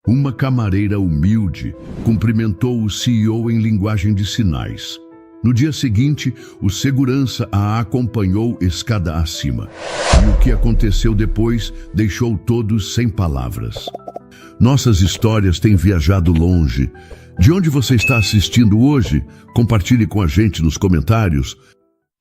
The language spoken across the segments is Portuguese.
Uma camareira humilde cumprimentou o CEO em linguagem de sinais. No dia seguinte, o segurança a acompanhou escada acima. E o que aconteceu depois deixou todos sem palavras. Nossas histórias têm viajado longe. De onde você está assistindo hoje? Compartilhe com a gente nos comentários.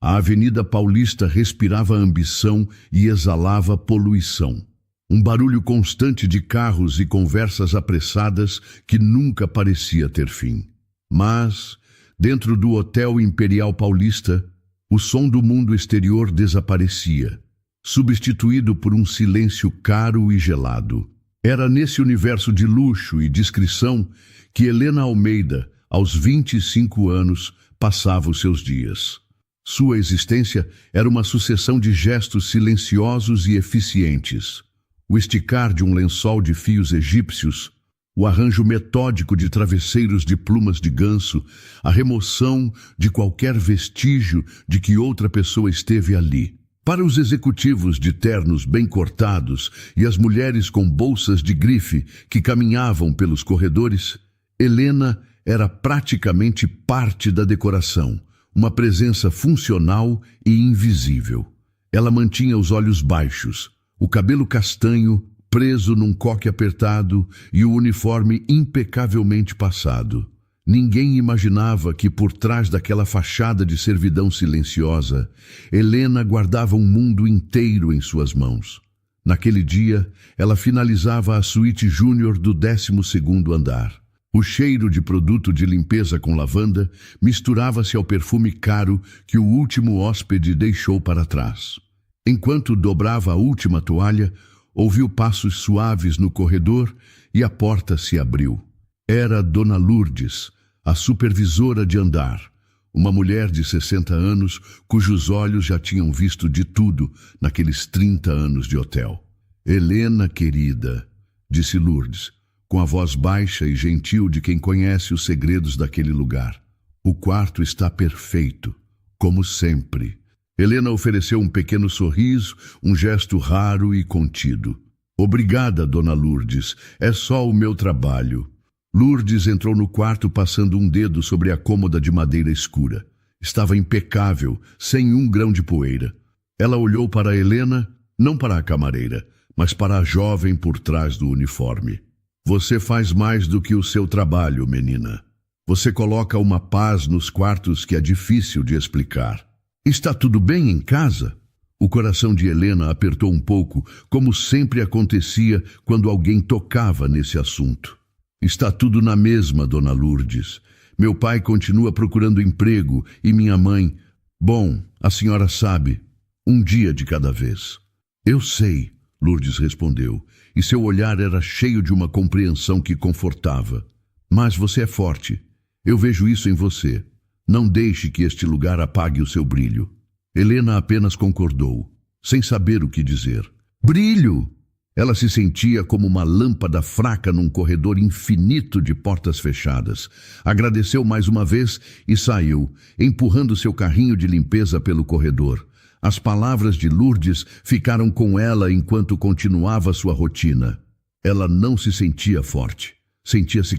A Avenida Paulista respirava ambição e exalava poluição. Um barulho constante de carros e conversas apressadas que nunca parecia ter fim. Mas, dentro do Hotel Imperial Paulista, o som do mundo exterior desaparecia, substituído por um silêncio caro e gelado. Era nesse universo de luxo e discrição que Helena Almeida, aos 25 anos, passava os seus dias. Sua existência era uma sucessão de gestos silenciosos e eficientes. O esticar de um lençol de fios egípcios, o arranjo metódico de travesseiros de plumas de ganso, a remoção de qualquer vestígio de que outra pessoa esteve ali. Para os executivos de ternos bem cortados e as mulheres com bolsas de grife que caminhavam pelos corredores, Helena era praticamente parte da decoração, uma presença funcional e invisível. Ela mantinha os olhos baixos, o cabelo castanho preso num coque apertado e o uniforme impecavelmente passado. Ninguém imaginava que por trás daquela fachada de servidão silenciosa, Helena guardava um mundo inteiro em suas mãos. Naquele dia, ela finalizava a suíte júnior do 12º andar. O cheiro de produto de limpeza com lavanda misturava-se ao perfume caro que o último hóspede deixou para trás. Enquanto dobrava a última toalha, ouviu passos suaves no corredor e a porta se abriu. Era Dona Lourdes, a supervisora de andar, uma mulher de 60 anos cujos olhos já tinham visto de tudo naqueles 30 anos de hotel. Helena, querida, disse Lourdes, com a voz baixa e gentil de quem conhece os segredos daquele lugar. O quarto está perfeito, como sempre. Helena ofereceu um pequeno sorriso, um gesto raro e contido. Obrigada, Dona Lourdes, é só o meu trabalho. Lourdes entrou no quarto passando um dedo sobre a cômoda de madeira escura. Estava impecável, sem um grão de poeira. Ela olhou para Helena, não para a camareira, mas para a jovem por trás do uniforme. Você faz mais do que o seu trabalho, menina. Você coloca uma paz nos quartos que é difícil de explicar. Está tudo bem em casa? O coração de Helena apertou um pouco, como sempre acontecia quando alguém tocava nesse assunto. Está tudo na mesma, Dona Lourdes. Meu pai continua procurando emprego e minha mãe... Bom, a senhora sabe, um dia de cada vez. Eu sei, Lourdes respondeu, e seu olhar era cheio de uma compreensão que confortava. Mas você é forte. Eu vejo isso em você. Não deixe que este lugar apague o seu brilho. Helena apenas concordou, sem saber o que dizer. Brilho! Ela se sentia como uma lâmpada fraca num corredor infinito de portas fechadas. Agradeceu mais uma vez e saiu, empurrando seu carrinho de limpeza pelo corredor. As palavras de Lourdes ficaram com ela enquanto continuava sua rotina. Ela não se sentia forte. Sentia-se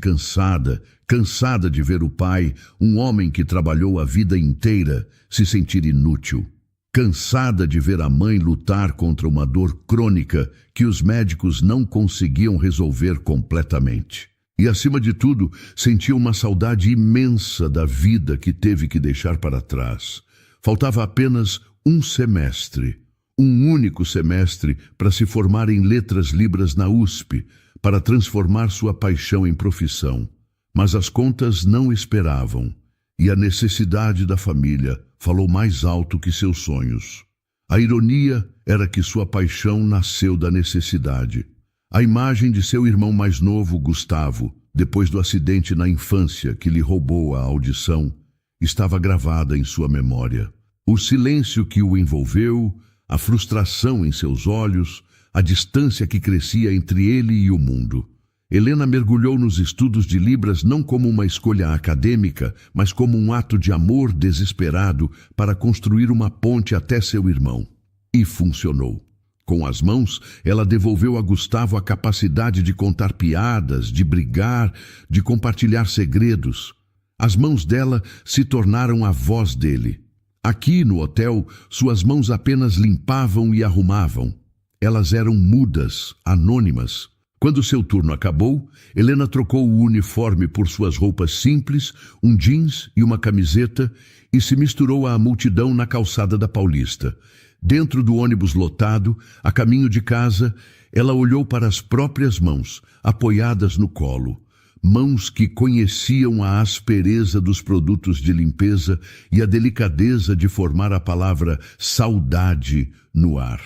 cansada de ver o pai, um homem que trabalhou a vida inteira, se sentir inútil. Cansada de ver a mãe lutar contra uma dor crônica que os médicos não conseguiam resolver completamente. E, acima de tudo, sentia uma saudade imensa da vida que teve que deixar para trás. Faltava apenas um semestre, um único semestre para se formar em letras libras na USP, para transformar sua paixão em profissão. Mas as contas não esperavam, e a necessidade da família falou mais alto que seus sonhos. A ironia era que sua paixão nasceu da necessidade. A imagem de seu irmão mais novo, Gustavo, depois do acidente na infância que lhe roubou a audição, estava gravada em sua memória. O silêncio que o envolveu, a frustração em seus olhos, a distância que crescia entre ele e o mundo. Helena mergulhou nos estudos de Libras não como uma escolha acadêmica, mas como um ato de amor desesperado para construir uma ponte até seu irmão. E funcionou. Com as mãos, ela devolveu a Gustavo a capacidade de contar piadas, de brigar, de compartilhar segredos. As mãos dela se tornaram a voz dele. Aqui, no hotel, suas mãos apenas limpavam e arrumavam. Elas eram mudas, anônimas. Quando seu turno acabou, Helena trocou o uniforme por suas roupas simples, um jeans e uma camiseta, e se misturou à multidão na calçada da Paulista. Dentro do ônibus lotado, a caminho de casa, ela olhou para as próprias mãos, apoiadas no colo. Mãos que conheciam a aspereza dos produtos de limpeza e a delicadeza de formar a palavra saudade no ar.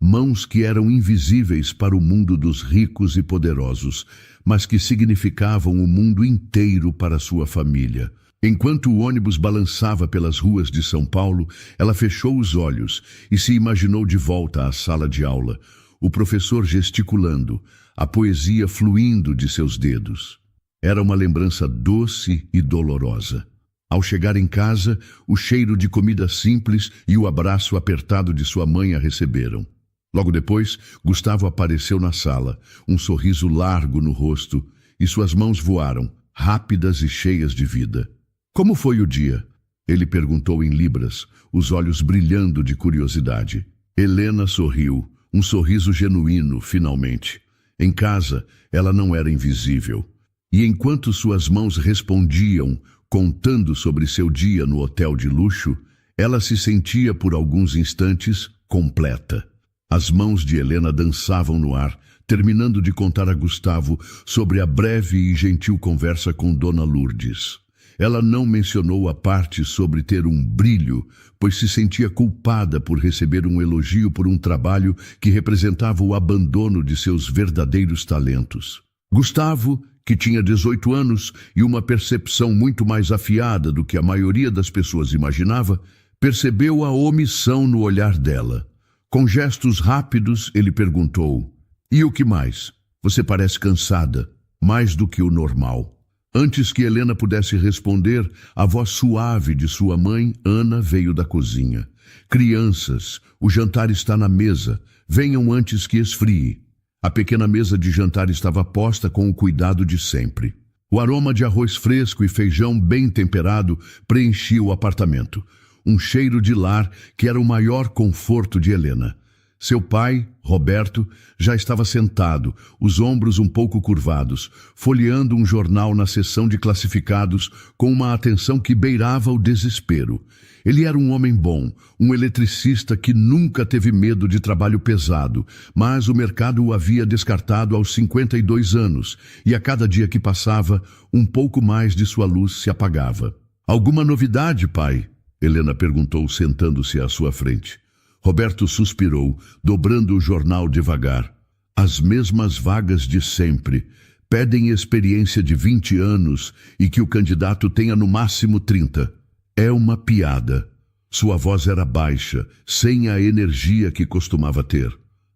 Mãos que eram invisíveis para o mundo dos ricos e poderosos, mas que significavam o mundo inteiro para sua família. Enquanto o ônibus balançava pelas ruas de São Paulo, ela fechou os olhos e se imaginou de volta à sala de aula, o professor gesticulando, a poesia fluindo de seus dedos. Era uma lembrança doce e dolorosa. Ao chegar em casa, o cheiro de comida simples e o abraço apertado de sua mãe a receberam. Logo depois, Gustavo apareceu na sala, um sorriso largo no rosto, e suas mãos voaram, rápidas e cheias de vida. Como foi o dia? Ele perguntou em libras, os olhos brilhando de curiosidade. Helena sorriu, um sorriso genuíno, finalmente. Em casa, ela não era invisível. E enquanto suas mãos respondiam, contando sobre seu dia no hotel de luxo, ela se sentia por alguns instantes completa. As mãos de Helena dançavam no ar, terminando de contar a Gustavo sobre a breve e gentil conversa com Dona Lourdes. Ela não mencionou a parte sobre ter um brilho, pois se sentia culpada por receber um elogio por um trabalho que representava o abandono de seus verdadeiros talentos. Gustavo, que tinha 18 anos e uma percepção muito mais afiada do que a maioria das pessoas imaginava, percebeu a omissão no olhar dela. Com gestos rápidos, ele perguntou: "E o que mais? Você parece cansada, mais do que o normal." Antes que Helena pudesse responder, a voz suave de sua mãe, Ana, veio da cozinha. "Crianças, o jantar está na mesa. Venham antes que esfrie." A pequena mesa de jantar estava posta com o cuidado de sempre. O aroma de arroz fresco e feijão bem temperado preenchia o apartamento. Um cheiro de lar que era o maior conforto de Helena. Seu pai, Roberto, já estava sentado, os ombros um pouco curvados, folheando um jornal na seção de classificados com uma atenção que beirava o desespero. Ele era um homem bom, um eletricista que nunca teve medo de trabalho pesado, mas o mercado o havia descartado aos 52 anos, e a cada dia que passava, um pouco mais de sua luz se apagava. "Alguma novidade, pai?" Helena perguntou, sentando-se à sua frente. Roberto suspirou, dobrando o jornal devagar. "As mesmas vagas de sempre. Pedem experiência de 20 anos e que o candidato tenha no máximo 30. É uma piada." Sua voz era baixa, sem a energia que costumava ter.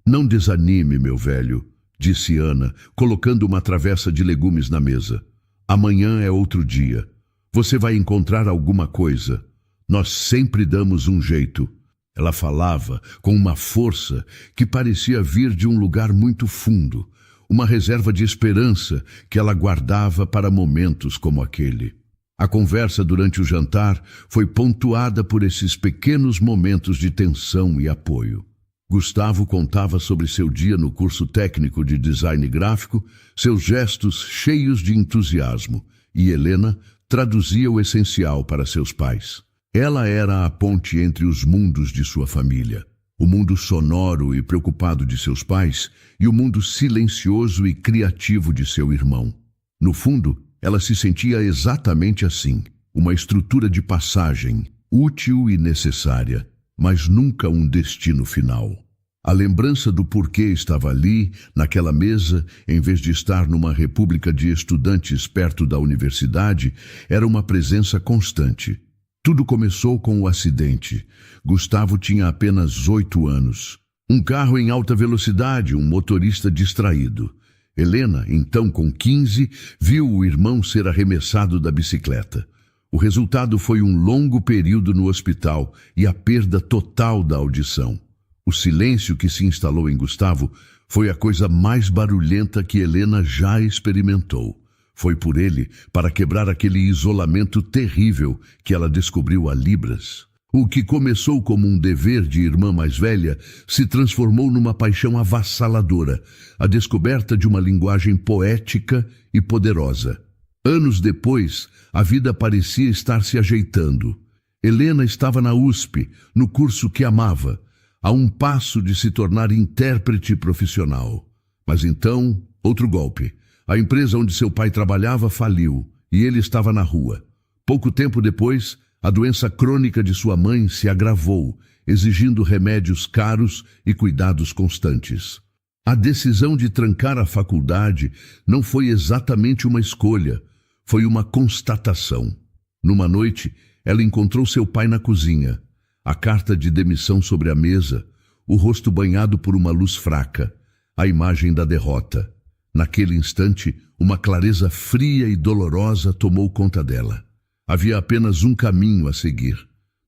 "Não desanime, meu velho", disse Ana, colocando uma travessa de legumes na mesa. "Amanhã é outro dia. Você vai encontrar alguma coisa. Nós sempre damos um jeito." Ela falava com uma força que parecia vir de um lugar muito fundo, uma reserva de esperança que ela guardava para momentos como aquele. A conversa durante o jantar foi pontuada por esses pequenos momentos de tensão e apoio. Gustavo contava sobre seu dia no curso técnico de design gráfico, seus gestos cheios de entusiasmo, e Helena traduzia o essencial para seus pais. Ela era a ponte entre os mundos de sua família, o mundo sonoro e preocupado de seus pais e o mundo silencioso e criativo de seu irmão. No fundo, ela se sentia exatamente assim, uma estrutura de passagem, útil e necessária, mas nunca um destino final. A lembrança do porquê estava ali, naquela mesa, em vez de estar numa república de estudantes perto da universidade, era uma presença constante. Tudo começou com o acidente. Gustavo tinha apenas 8 anos. Um carro em alta velocidade, um motorista distraído. Helena, então com 15, viu o irmão ser arremessado da bicicleta. O resultado foi um longo período no hospital e a perda total da audição. O silêncio que se instalou em Gustavo foi a coisa mais barulhenta que Helena já experimentou. Foi por ele, para quebrar aquele isolamento terrível que ela descobriu a libras. O que começou como um dever de irmã mais velha se transformou numa paixão avassaladora, a descoberta de uma linguagem poética e poderosa. Anos depois, a vida parecia estar se ajeitando. Helena estava na USP, no curso que amava, a um passo de se tornar intérprete profissional. Mas então, outro golpe. A empresa onde seu pai trabalhava faliu e ele estava na rua. Pouco tempo depois, a doença crônica de sua mãe se agravou, exigindo remédios caros e cuidados constantes. A decisão de trancar a faculdade não foi exatamente uma escolha, foi uma constatação. Numa noite, ela encontrou seu pai na cozinha, a carta de demissão sobre a mesa, o rosto banhado por uma luz fraca, a imagem da derrota. Naquele instante, uma clareza fria e dolorosa tomou conta dela. Havia apenas um caminho a seguir.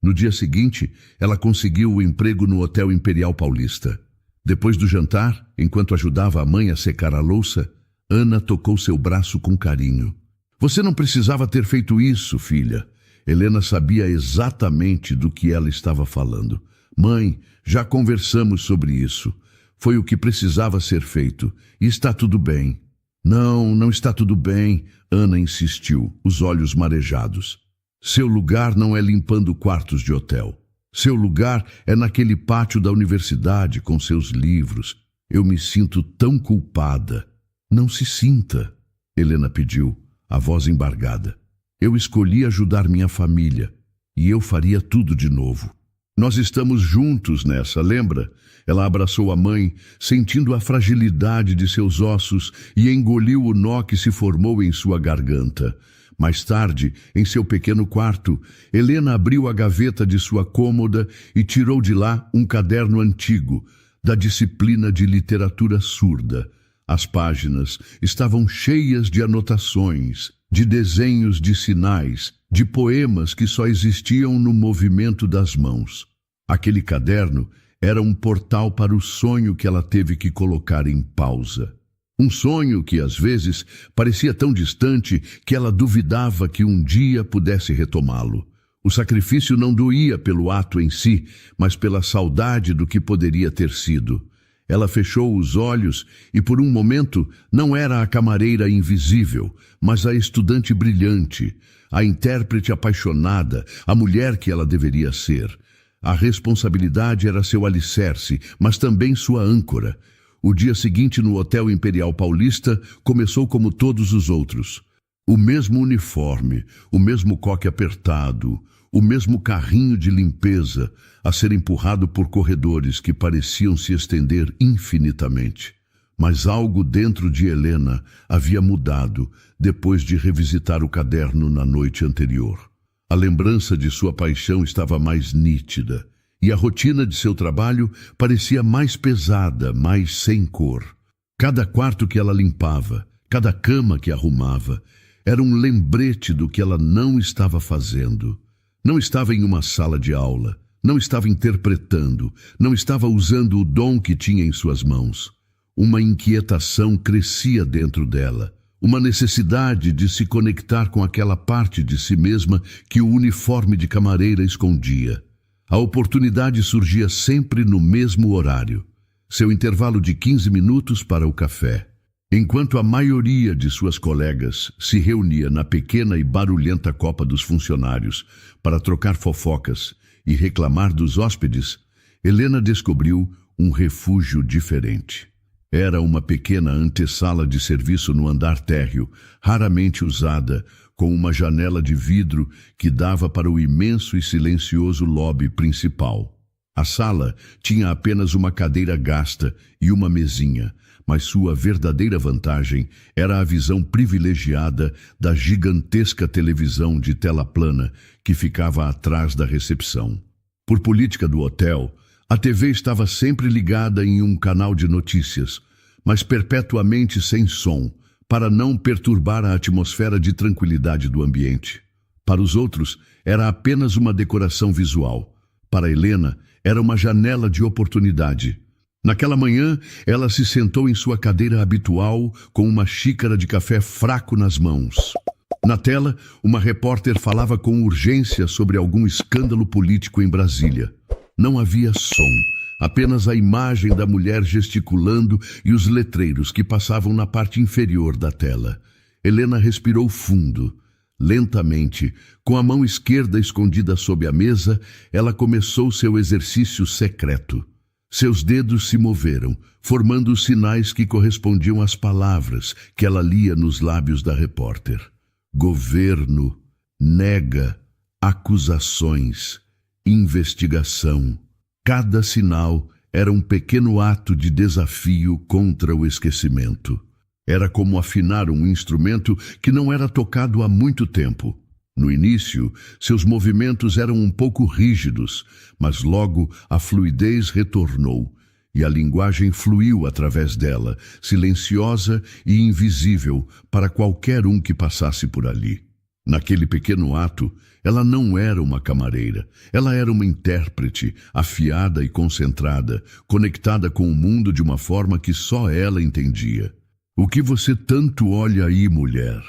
No dia seguinte, ela conseguiu o emprego no Hotel Imperial Paulista. Depois do jantar, enquanto ajudava a mãe a secar a louça, Ana tocou seu braço com carinho. Você não precisava ter feito isso, filha. Helena sabia exatamente do que ela estava falando. Mãe, já conversamos sobre isso. Foi o que precisava ser feito. E está tudo bem. Não está tudo bem, Ana insistiu, os olhos marejados. Seu lugar não é limpando quartos de hotel. Seu lugar é naquele pátio da universidade com seus livros. Eu me sinto tão culpada. Não se sinta, Helena pediu, a voz embargada. Eu escolhi ajudar minha família e eu faria tudo de novo. Nós estamos juntos nessa, lembra? Ela abraçou a mãe, sentindo a fragilidade de seus ossos e engoliu o nó que se formou em sua garganta. Mais tarde, em seu pequeno quarto, Helena abriu a gaveta de sua cômoda e tirou de lá um caderno antigo, da disciplina de literatura surda. As páginas estavam cheias de anotações, de desenhos de sinais, de poemas que só existiam no movimento das mãos. Aquele caderno era um portal para o sonho que ela teve que colocar em pausa. Um sonho que, às vezes, parecia tão distante que ela duvidava que um dia pudesse retomá-lo. O sacrifício não doía pelo ato em si, mas pela saudade do que poderia ter sido. Ela fechou os olhos e, por um momento, não era a camareira invisível, mas a estudante brilhante, a intérprete apaixonada, a mulher que ela deveria ser. A responsabilidade era seu alicerce, mas também sua âncora. O dia seguinte no Hotel Imperial Paulista começou como todos os outros. O mesmo uniforme, o mesmo coque apertado, o mesmo carrinho de limpeza a ser empurrado por corredores que pareciam se estender infinitamente. Mas algo dentro de Helena havia mudado depois de revisitar o caderno na noite anterior. A lembrança de sua paixão estava mais nítida, e a rotina de seu trabalho parecia mais pesada, mais sem cor. Cada quarto que ela limpava, cada cama que arrumava, era um lembrete do que ela não estava fazendo. Não estava em uma sala de aula, não estava interpretando, não estava usando o dom que tinha em suas mãos. Uma inquietação crescia dentro dela, uma necessidade de se conectar com aquela parte de si mesma que o uniforme de camareira escondia. A oportunidade surgia sempre no mesmo horário, seu intervalo de 15 minutos para o café. Enquanto a maioria de suas colegas se reunia na pequena e barulhenta copa dos funcionários para trocar fofocas e reclamar dos hóspedes, Helena descobriu um refúgio diferente. Era uma pequena antessala de serviço no andar térreo, raramente usada, com uma janela de vidro que dava para o imenso e silencioso lobby principal. A sala tinha apenas uma cadeira gasta e uma mesinha, mas sua verdadeira vantagem era a visão privilegiada da gigantesca televisão de tela plana que ficava atrás da recepção. Por política do hotel, a TV estava sempre ligada em um canal de notícias, mas perpetuamente sem som, para não perturbar a atmosfera de tranquilidade do ambiente. Para os outros, era apenas uma decoração visual. Para Helena, era uma janela de oportunidade. Naquela manhã, ela se sentou em sua cadeira habitual com uma xícara de café fraco nas mãos. Na tela, uma repórter falava com urgência sobre algum escândalo político em Brasília. Não havia som, apenas a imagem da mulher gesticulando e os letreiros que passavam na parte inferior da tela. Helena respirou fundo. Lentamente, com a mão esquerda escondida sob a mesa, ela começou seu exercício secreto. Seus dedos se moveram, formando os sinais que correspondiam às palavras que ela lia nos lábios da repórter. Governo, nega, acusações, investigação. Cada sinal era um pequeno ato de desafio contra o esquecimento. Era como afinar um instrumento que não era tocado há muito tempo. No início, seus movimentos eram um pouco rígidos, mas logo a fluidez retornou e a linguagem fluiu através dela, silenciosa e invisível para qualquer um que passasse por ali. Naquele pequeno ato, ela não era uma camareira, ela era uma intérprete, afiada e concentrada, conectada com o mundo de uma forma que só ela entendia. O que você tanto olha aí, mulher?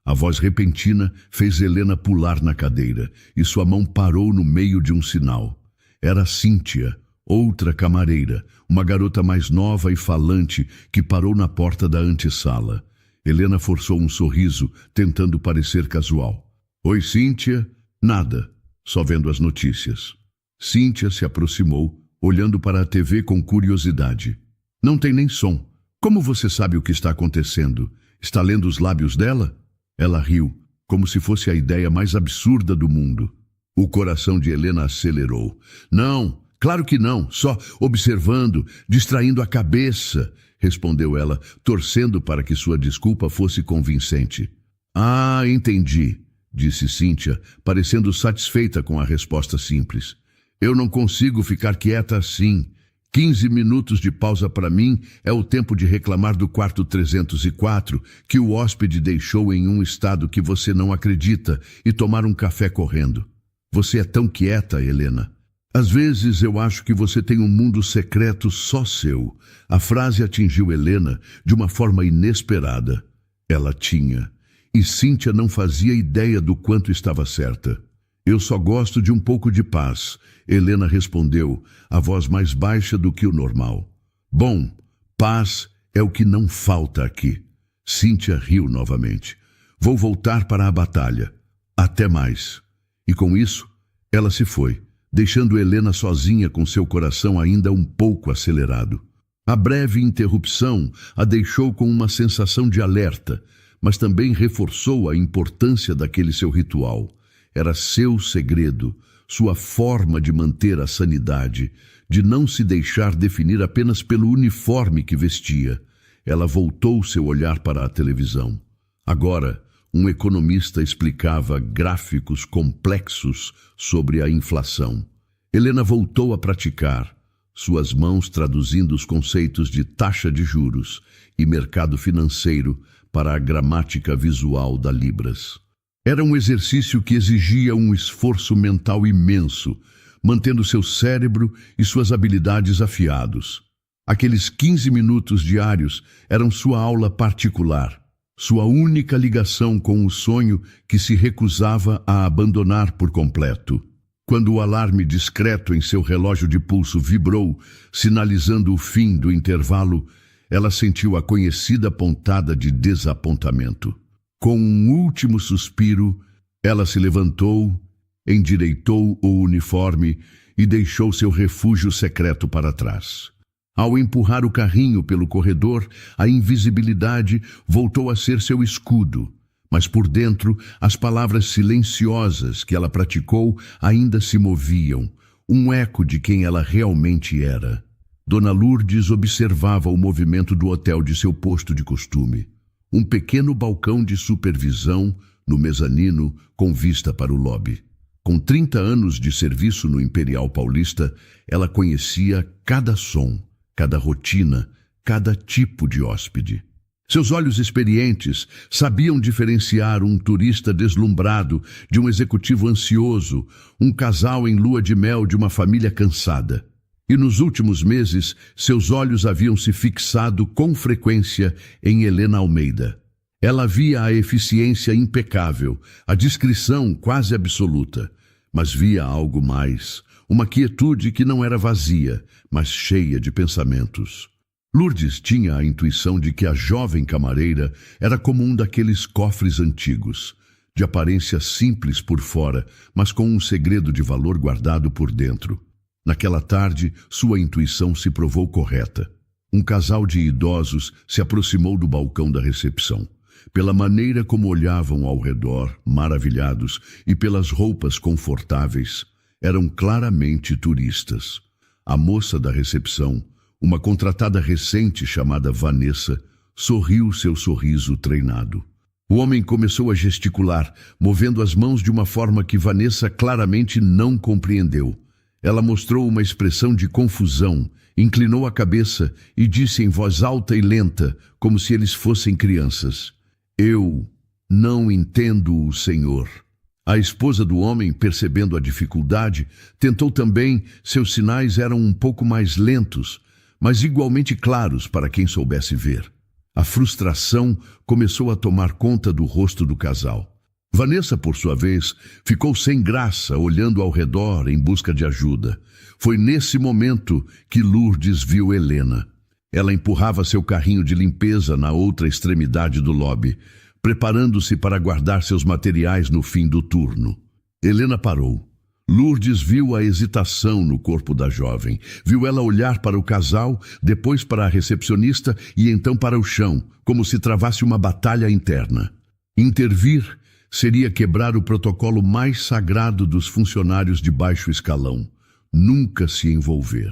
A voz repentina fez Helena pular na cadeira e sua mão parou no meio de um sinal. Era Cíntia, outra camareira, uma garota mais nova e falante que parou na porta da antessala. Helena forçou um sorriso, tentando parecer casual. Oi, Cíntia? Nada, só vendo as notícias. Cíntia se aproximou, olhando para a TV com curiosidade. Não tem nem som. Como você sabe o que está acontecendo? Está lendo os lábios dela? Ela riu, como se fosse a ideia mais absurda do mundo. O coração de Helena acelerou. Não, claro que não, só observando, distraindo a cabeça, respondeu ela, torcendo para que sua desculpa fosse convincente. Ah, entendi, disse Cíntia, parecendo satisfeita com a resposta simples. Eu não consigo ficar quieta assim. 15 minutos de pausa para mim é o tempo de reclamar do quarto 304 que o hóspede deixou em um estado que você não acredita e tomar um café correndo. Você é tão quieta, Helena. Às vezes eu acho que você tem um mundo secreto só seu. A frase atingiu Helena de uma forma inesperada. Ela tinha. E Cíntia não fazia ideia do quanto estava certa. Eu só gosto de um pouco de paz, Helena respondeu, a voz mais baixa do que o normal. Bom, paz é o que não falta aqui. Cíntia riu novamente. Vou voltar para a batalha. Até mais. E com isso, ela se foi, deixando Helena sozinha com seu coração ainda um pouco acelerado. A breve interrupção a deixou com uma sensação de alerta, mas também reforçou a importância daquele seu ritual. Era seu segredo, sua forma de manter a sanidade, de não se deixar definir apenas pelo uniforme que vestia. Ela voltou seu olhar para a televisão. Agora, um economista explicava gráficos complexos sobre a inflação. Helena voltou a praticar, suas mãos traduzindo os conceitos de taxa de juros e mercado financeiro para a gramática visual da Libras. Era um exercício que exigia um esforço mental imenso, mantendo seu cérebro e suas habilidades afiados. Aqueles 15 minutos diários eram sua aula particular, sua única ligação com o sonho que se recusava a abandonar por completo. Quando o alarme discreto em seu relógio de pulso vibrou, sinalizando o fim do intervalo, ela sentiu a conhecida pontada de desapontamento. Com um último suspiro, ela se levantou, endireitou o uniforme e deixou seu refúgio secreto para trás. Ao empurrar o carrinho pelo corredor, a invisibilidade voltou a ser seu escudo, mas por dentro, as palavras silenciosas que ela praticou ainda se moviam, um eco de quem ela realmente era. Dona Lourdes observava o movimento do hotel de seu posto de costume. Um pequeno balcão de supervisão no mezanino com vista para o lobby. Com 30 anos de serviço no Imperial Paulista, ela conhecia cada som, cada rotina, cada tipo de hóspede. Seus olhos experientes sabiam diferenciar um turista deslumbrado de um executivo ansioso, um casal em lua de mel de uma família cansada. E nos últimos meses, seus olhos haviam se fixado com frequência em Helena Almeida. Ela via a eficiência impecável, a discrição quase absoluta, mas via algo mais, uma quietude que não era vazia, mas cheia de pensamentos. Lourdes tinha a intuição de que a jovem camareira era como um daqueles cofres antigos, de aparência simples por fora, mas com um segredo de valor guardado por dentro. Naquela tarde, sua intuição se provou correta. Um casal de idosos se aproximou do balcão da recepção. Pela maneira como olhavam ao redor, maravilhados, e pelas roupas confortáveis, eram claramente turistas. A moça da recepção, uma contratada recente chamada Vanessa, sorriu seu sorriso treinado. O homem começou a gesticular, movendo as mãos de uma forma que Vanessa claramente não compreendeu. Ela mostrou uma expressão de confusão, inclinou a cabeça e disse em voz alta e lenta, como se eles fossem crianças: "Eu não entendo o senhor." A esposa do homem, percebendo a dificuldade, tentou também. Seus sinais eram um pouco mais lentos, mas igualmente claros para quem soubesse ver. A frustração começou a tomar conta do rosto do casal. Vanessa, por sua vez, ficou sem graça, olhando ao redor em busca de ajuda. Foi nesse momento que Lourdes viu Helena. Ela empurrava seu carrinho de limpeza na outra extremidade do lobby, preparando-se para guardar seus materiais no fim do turno. Helena parou. Lourdes viu a hesitação no corpo da jovem. Viu ela olhar para o casal, depois para a recepcionista e então para o chão, como se travasse uma batalha interna. Intervir seria quebrar o protocolo mais sagrado dos funcionários de baixo escalão: nunca se envolver.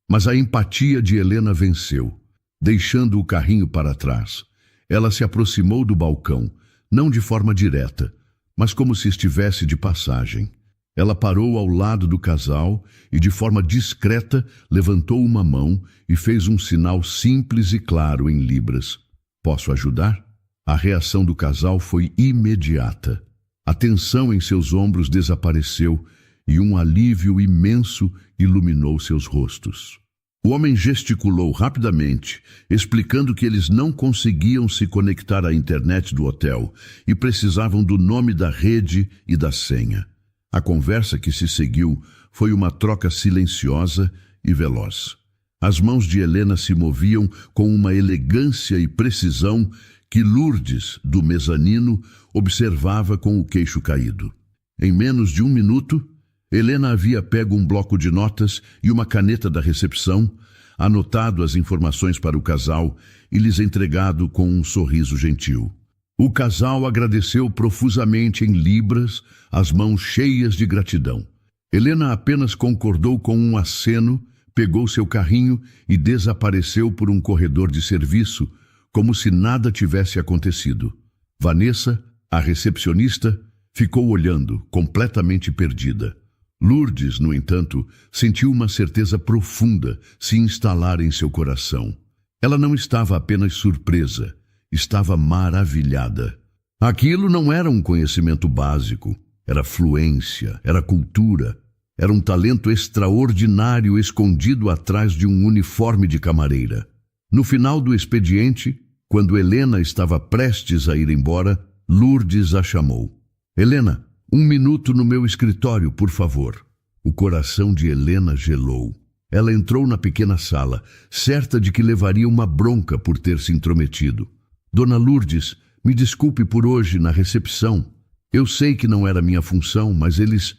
Mas a empatia de Helena venceu. Deixando o carrinho para trás, ela se aproximou do balcão, não de forma direta, mas como se estivesse de passagem. Ela parou ao lado do casal e, de forma discreta, levantou uma mão e fez um sinal simples e claro em libras: "Posso ajudar?" A reação do casal foi imediata. A tensão em seus ombros desapareceu e um alívio imenso iluminou seus rostos. O homem gesticulou rapidamente, explicando que eles não conseguiam se conectar à internet do hotel e precisavam do nome da rede e da senha. A conversa que se seguiu foi uma troca silenciosa e veloz. As mãos de Helena se moviam com uma elegância e precisão que Lourdes, do mezanino, observava com o queixo caído. Em menos de 1 minuto, Helena havia pego um bloco de notas e uma caneta da recepção, anotado as informações para o casal e lhes entregado com um sorriso gentil. O casal agradeceu profusamente em libras, as mãos cheias de gratidão. Helena apenas concordou com um aceno, pegou seu carrinho e desapareceu por um corredor de serviço, como se nada tivesse acontecido. Vanessa, a recepcionista, ficou olhando, completamente perdida. Lourdes, no entanto, sentiu uma certeza profunda se instalar em seu coração. Ela não estava apenas surpresa, estava maravilhada. Aquilo não era um conhecimento básico, era fluência, era cultura, era um talento extraordinário escondido atrás de um uniforme de camareira. No final do expediente, quando Helena estava prestes a ir embora, Lourdes a chamou. "Helena, 1 minuto no meu escritório, por favor." O coração de Helena gelou. Ela entrou na pequena sala, certa de que levaria uma bronca por ter se intrometido. "Dona Lourdes, me desculpe por hoje na recepção. Eu sei que não era minha função, mas eles..."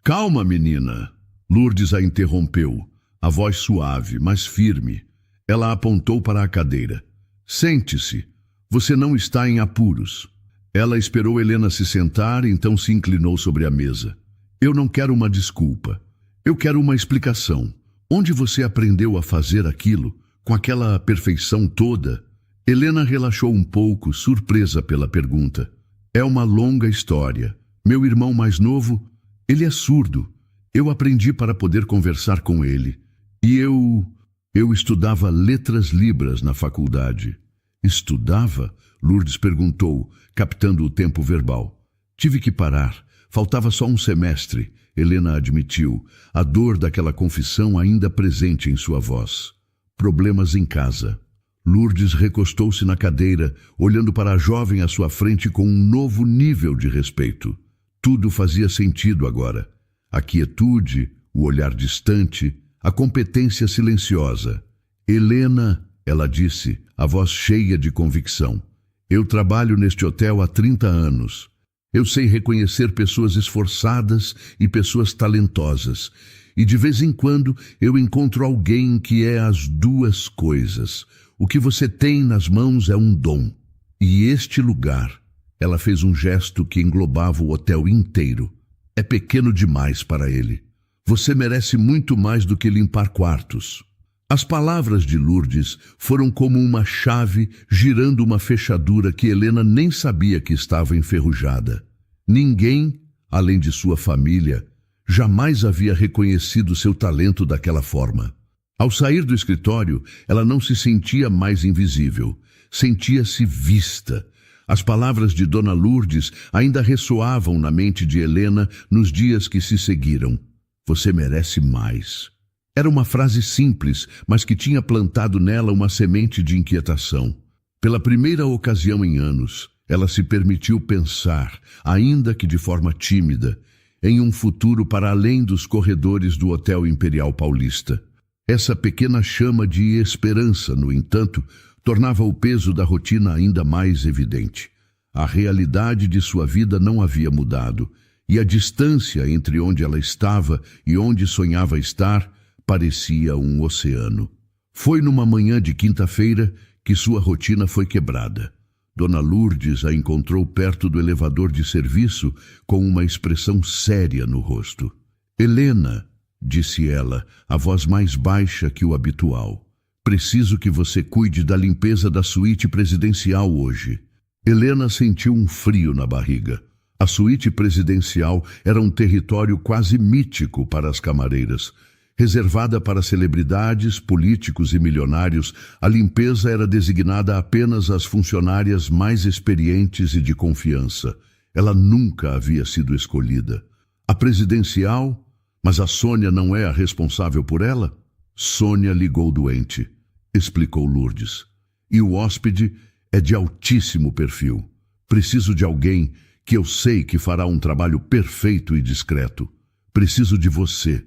"Calma, menina." Lourdes a interrompeu, a voz suave, mas firme. Ela apontou para a cadeira. "Sente-se. Você não está em apuros." Ela esperou Helena se sentar, então se inclinou sobre a mesa. "Eu não quero uma desculpa. Eu quero uma explicação. Onde você aprendeu a fazer aquilo, com aquela perfeição toda?" Helena relaxou um pouco, surpresa pela pergunta. "É uma longa história. Meu irmão mais novo, ele é surdo. Eu aprendi para poder conversar com ele. E eu estudava letras libras na faculdade. Estudava? Lourdes perguntou, captando o tempo verbal. Tive que parar. Faltava só um semestre, Helena admitiu, a dor daquela confissão ainda presente em sua voz. Problemas em casa. Lourdes recostou-se na cadeira, olhando para a jovem à sua frente com um novo nível de respeito. Tudo fazia sentido agora. A quietude, o olhar distante, a competência silenciosa. Helena, ela disse, a voz cheia de convicção. Eu trabalho neste hotel há 30 anos. Eu sei reconhecer pessoas esforçadas e pessoas talentosas. E de vez em quando eu encontro alguém que é as duas coisas. O que você tem nas mãos é um dom. E este lugar, ela fez um gesto que englobava o hotel inteiro, é pequeno demais para ele. Você merece muito mais do que limpar quartos. As palavras de Lourdes foram como uma chave girando uma fechadura que Helena nem sabia que estava enferrujada. Ninguém, além de sua família, jamais havia reconhecido seu talento daquela forma. Ao sair do escritório, ela não se sentia mais invisível. Sentia-se vista. As palavras de Dona Lourdes ainda ressoavam na mente de Helena nos dias que se seguiram. Você merece mais. Era uma frase simples, mas que tinha plantado nela uma semente de inquietação. Pela primeira ocasião em anos, ela se permitiu pensar, ainda que de forma tímida, em um futuro para além dos corredores do Hotel Imperial Paulista. Essa pequena chama de esperança, no entanto, tornava o peso da rotina ainda mais evidente. A realidade de sua vida não havia mudado, e a distância entre onde ela estava e onde sonhava estar parecia um oceano. Foi numa manhã de quinta-feira que sua rotina foi quebrada. Dona Lourdes a encontrou perto do elevador de serviço com uma expressão séria no rosto. Helena, disse ela, a voz mais baixa que o habitual. Preciso que você cuide da limpeza da suíte presidencial hoje. Helena sentiu um frio na barriga. A suíte presidencial era um território quase mítico para as camareiras. Reservada para celebridades, políticos e milionários, a limpeza era designada apenas às funcionárias mais experientes e de confiança. Ela nunca havia sido escolhida. A presidencial... Mas a Sônia não é a responsável por ela? Sônia ligou doente, explicou Lourdes. E o hóspede é de altíssimo perfil. Preciso de alguém que eu sei que fará um trabalho perfeito e discreto. Preciso de você.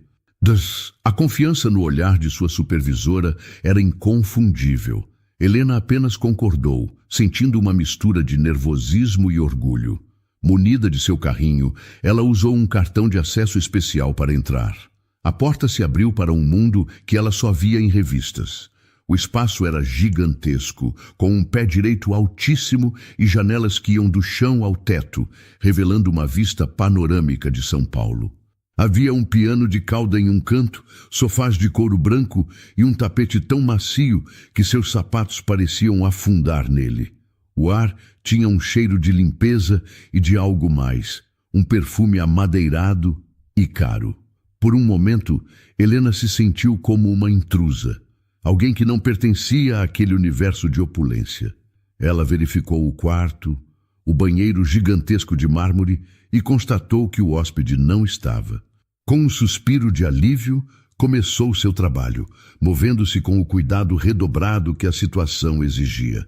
A confiança no olhar de sua supervisora era inconfundível. Helena apenas concordou, sentindo uma mistura de nervosismo e orgulho. Munida de seu carrinho, ela usou um cartão de acesso especial para entrar. A porta se abriu para um mundo que ela só via em revistas. O espaço era gigantesco, com um pé direito altíssimo e janelas que iam do chão ao teto, revelando uma vista panorâmica de São Paulo. Havia um piano de cauda em um canto, sofás de couro branco e um tapete tão macio que seus sapatos pareciam afundar nele. O ar tinha um cheiro de limpeza e de algo mais, um perfume amadeirado e caro. Por um momento, Helena se sentiu como uma intrusa, alguém que não pertencia àquele universo de opulência. Ela verificou o quarto, o banheiro gigantesco de mármore e constatou que o hóspede não estava. Com um suspiro de alívio, começou seu trabalho, movendo-se com o cuidado redobrado que a situação exigia.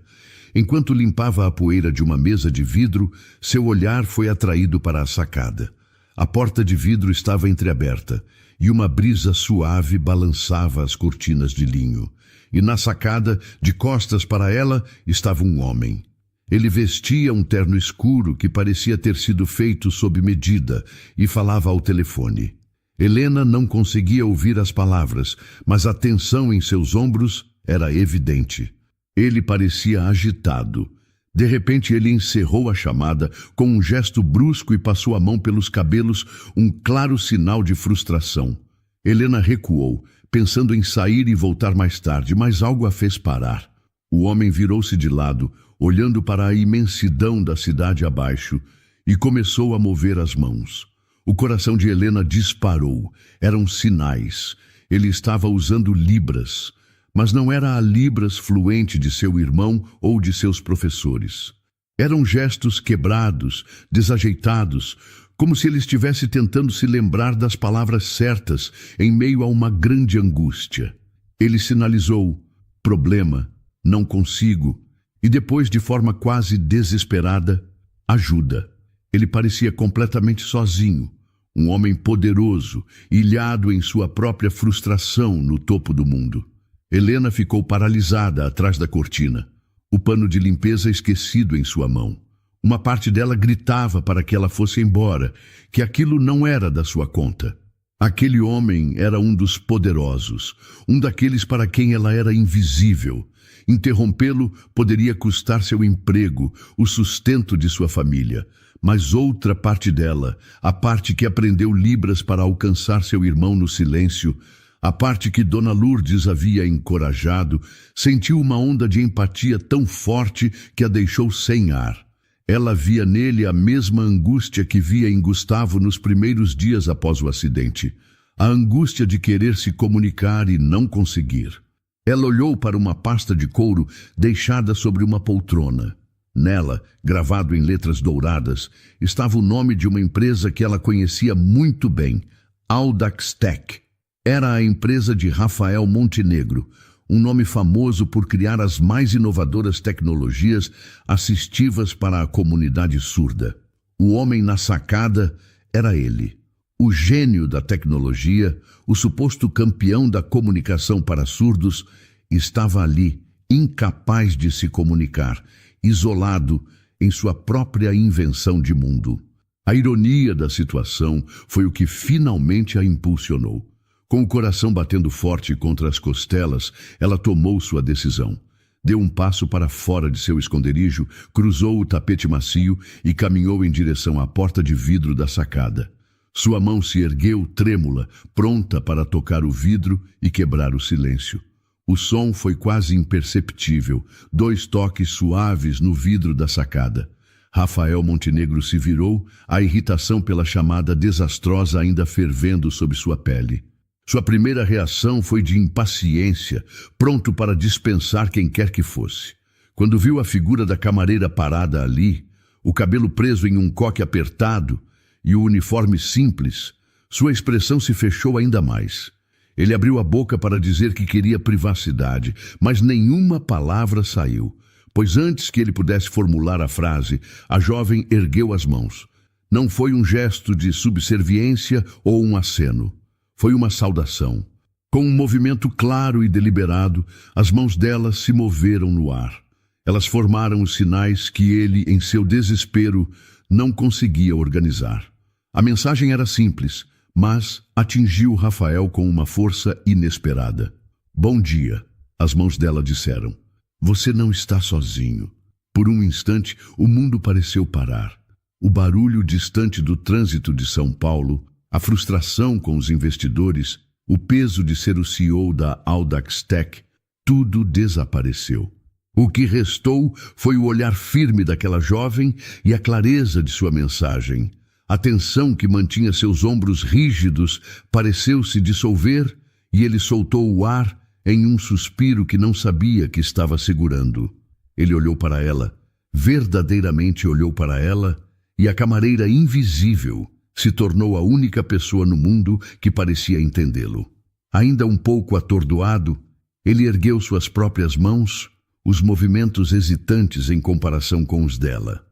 Enquanto limpava a poeira de uma mesa de vidro, seu olhar foi atraído para a sacada. A porta de vidro estava entreaberta e uma brisa suave balançava as cortinas de linho. E na sacada, de costas para ela, estava um homem. Ele vestia um terno escuro que parecia ter sido feito sob medida e falava ao telefone. Helena não conseguia ouvir as palavras, mas a tensão em seus ombros era evidente. Ele parecia agitado. De repente ele encerrou a chamada com um gesto brusco e passou a mão pelos cabelos, um claro sinal de frustração. Helena recuou, pensando em sair e voltar mais tarde, mas algo a fez parar. O homem virou-se de lado, olhando para a imensidão da cidade abaixo, e começou a mover as mãos. O coração de Helena disparou. Eram sinais. Ele estava usando libras. mas não era a libras fluente de seu irmão ou de seus professores. Eram gestos quebrados, desajeitados, como se ele estivesse tentando se lembrar das palavras certas em meio a uma grande angústia. Ele sinalizou: problema, não consigo, e depois, de forma quase desesperada, ajuda. Ele parecia completamente sozinho, um homem poderoso, ilhado em sua própria frustração no topo do mundo. Helena ficou paralisada atrás da cortina, o pano de limpeza esquecido em sua mão. Uma parte dela gritava para que ela fosse embora, que aquilo não era da sua conta. Aquele homem era um dos poderosos, um daqueles para quem ela era invisível. Interrompê-lo poderia custar seu emprego, o sustento de sua família. Mas outra parte dela, a parte que aprendeu libras para alcançar seu irmão no silêncio, a parte que Dona Lourdes havia encorajado, sentiu uma onda de empatia tão forte que a deixou sem ar. Ela via nele a mesma angústia que via em Gustavo nos primeiros dias após o acidente. A angústia de querer se comunicar e não conseguir. Ela olhou para uma pasta de couro deixada sobre uma poltrona. Nela, gravado em letras douradas, estava o nome de uma empresa que ela conhecia muito bem, Audax Tech. Era a empresa de Rafael Montenegro, um nome famoso por criar as mais inovadoras tecnologias assistivas para a comunidade surda. O homem na sacada era ele. O gênio da tecnologia, o suposto campeão da comunicação para surdos, estava ali, incapaz de se comunicar, isolado em sua própria invenção de mundo. A ironia da situação foi o que finalmente a impulsionou. Com o coração batendo forte contra as costelas, ela tomou sua decisão. Deu um passo para fora de seu esconderijo, cruzou o tapete macio e caminhou em direção à porta de vidro da sacada. Sua mão se ergueu trêmula, pronta para tocar o vidro e quebrar o silêncio. O som foi quase imperceptível, 2 toques suaves no vidro da sacada. Rafael Montenegro se virou, a irritação pela chamada desastrosa ainda fervendo sob sua pele. Sua primeira reação foi de impaciência, pronto para dispensar quem quer que fosse. Quando viu a figura da camareira parada ali, o cabelo preso em um coque apertado e o uniforme simples, sua expressão se fechou ainda mais. Ele abriu a boca para dizer que queria privacidade, mas nenhuma palavra saiu, pois antes que ele pudesse formular a frase, a jovem ergueu as mãos. Não foi um gesto de subserviência ou um aceno. Foi uma saudação. Com um movimento claro e deliberado, as mãos dela se moveram no ar. Elas formaram os sinais que ele, em seu desespero, não conseguia organizar. A mensagem era simples, mas atingiu Rafael com uma força inesperada. Bom dia, as mãos dela disseram. Você não está sozinho. Por um instante, o mundo pareceu parar. O barulho distante do trânsito de São Paulo, a frustração com os investidores, o peso de ser o CEO da Audax Tech, tudo desapareceu. O que restou foi o olhar firme daquela jovem e a clareza de sua mensagem. A tensão que mantinha seus ombros rígidos pareceu se dissolver e ele soltou o ar em um suspiro que não sabia que estava segurando. Ele olhou para ela, verdadeiramente olhou para ela, e a camareira invisível se tornou a única pessoa no mundo que parecia entendê-lo. Ainda um pouco atordoado, ele ergueu suas próprias mãos, os movimentos hesitantes em comparação com os dela.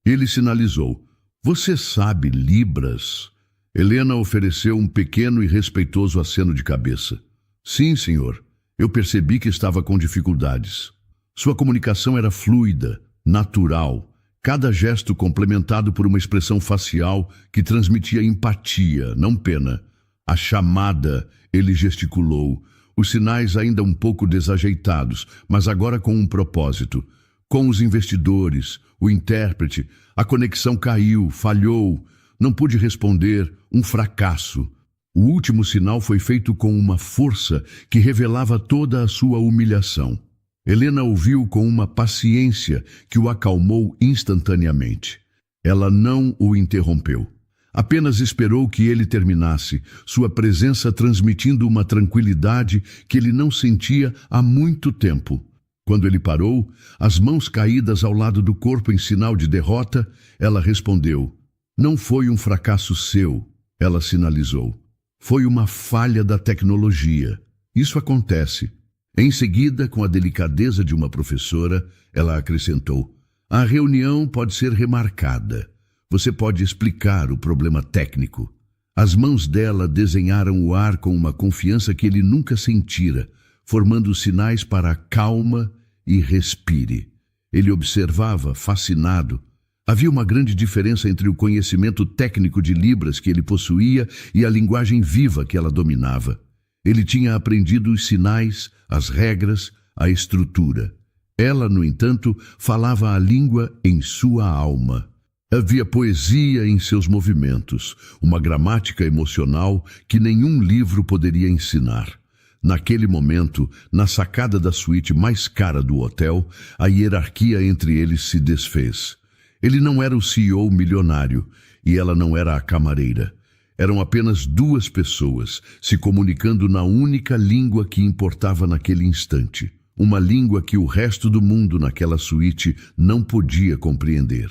Ele sinalizou. Você sabe libras? Helena ofereceu um pequeno e respeitoso aceno de cabeça. Sim, senhor. Eu percebi que estava com dificuldades. Sua comunicação era fluida, natural, cada gesto complementado por uma expressão facial que transmitia empatia, não pena. A chamada, ele gesticulou, os sinais ainda um pouco desajeitados, mas agora com um propósito. Com os investidores, o intérprete, a conexão caiu, falhou, não pude responder, um fracasso. O último sinal foi feito com uma força que revelava toda a sua humilhação. Helena ouviu com uma paciência que o acalmou instantaneamente. Ela não o interrompeu. Apenas esperou que ele terminasse, sua presença transmitindo uma tranquilidade que ele não sentia há muito tempo. Quando ele parou, as mãos caídas ao lado do corpo em sinal de derrota, ela respondeu: "Não foi um fracasso seu", ela sinalizou. "Foi uma falha da tecnologia. Isso acontece." Em seguida, com a delicadeza de uma professora, ela acrescentou: "A reunião pode ser remarcada. Você pode explicar o problema técnico." As mãos dela desenharam o ar com uma confiança que ele nunca sentira, formando sinais para calma e respire. Ele observava, fascinado. Havia uma grande diferença entre o conhecimento técnico de Libras que ele possuía e a linguagem viva que ela dominava. Ele tinha aprendido os sinais, as regras, a estrutura. Ela, no entanto, falava a língua em sua alma. Havia poesia em seus movimentos, uma gramática emocional que nenhum livro poderia ensinar. Naquele momento, na sacada da suíte mais cara do hotel, a hierarquia entre eles se desfez. Ele não era o CEO milionário e ela não era a camareira. Eram apenas duas pessoas, se comunicando na única língua que importava naquele instante. Uma língua que o resto do mundo naquela suíte não podia compreender.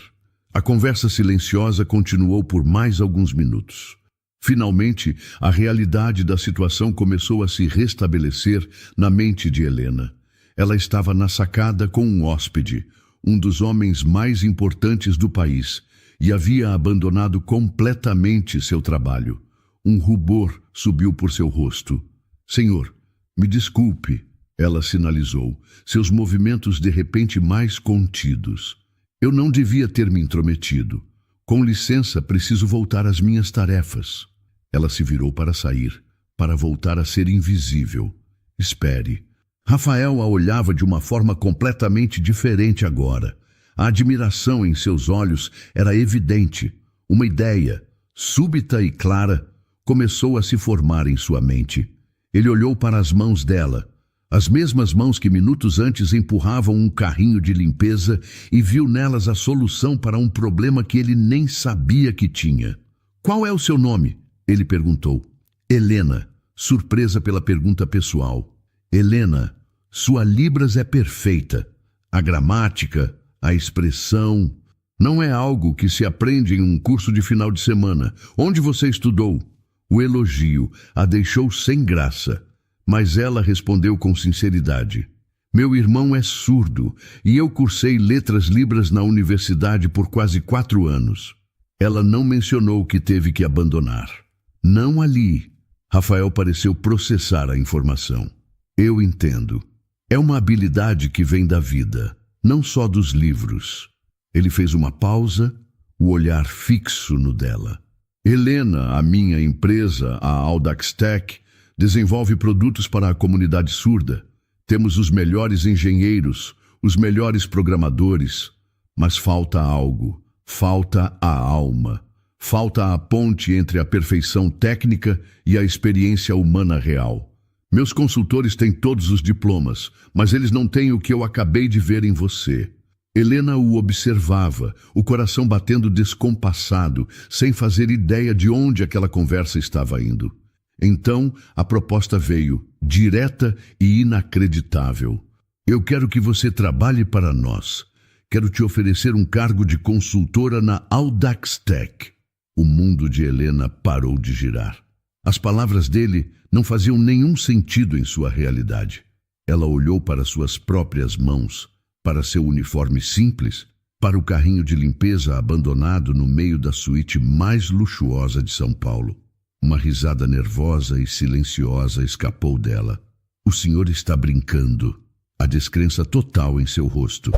A conversa silenciosa continuou por mais alguns minutos. Finalmente, a realidade da situação começou a se restabelecer na mente de Helena. Ela estava na sacada com um hóspede, um dos homens mais importantes do país, e havia abandonado completamente seu trabalho. Um rubor subiu por seu rosto. "Senhor, me desculpe", ela sinalizou, seus movimentos de repente mais contidos. "Eu não devia ter me intrometido. Com licença, preciso voltar às minhas tarefas." Ela se virou para sair, para voltar a ser invisível. "Espere." Rafael a olhava de uma forma completamente diferente agora. A admiração em seus olhos era evidente. Uma ideia, súbita e clara, começou a se formar em sua mente. Ele olhou para as mãos dela, as mesmas mãos que minutos antes empurravam um carrinho de limpeza, e viu nelas a solução para um problema que ele nem sabia que tinha. "Qual é o seu nome?" ele perguntou. "Helena", surpresa pela pergunta pessoal. "Helena, sua Libras é perfeita. A gramática, a expressão, não é algo que se aprende em um curso de final de semana. Onde você estudou?" O elogio a deixou sem graça, mas ela respondeu com sinceridade: "Meu irmão é surdo e eu cursei letras Libras na universidade por quase 4 anos. Ela não mencionou que teve que abandonar. "Não ali." Rafael pareceu processar a informação. "Eu entendo. É uma habilidade que vem da vida, não só dos livros." Ele fez uma pausa, o olhar fixo no dela. "Helena, a minha empresa, a Audax Tech, desenvolve produtos para a comunidade surda. Temos os melhores engenheiros, os melhores programadores, mas falta algo, falta a alma. Falta a ponte entre a perfeição técnica e a experiência humana real. Meus consultores têm todos os diplomas, mas eles não têm o que eu acabei de ver em você." Helena o observava, o coração batendo descompassado, sem fazer ideia de onde aquela conversa estava indo. Então, a proposta veio, direta e inacreditável. "Eu quero que você trabalhe para nós. Quero te oferecer um cargo de consultora na Audax Tech." O mundo de Helena parou de girar. As palavras dele não faziam nenhum sentido em sua realidade. Ela olhou para suas próprias mãos, para seu uniforme simples, para o carrinho de limpeza abandonado no meio da suíte mais luxuosa de São Paulo. Uma risada nervosa e silenciosa escapou dela. "O senhor está brincando." A descrença total em seu rosto.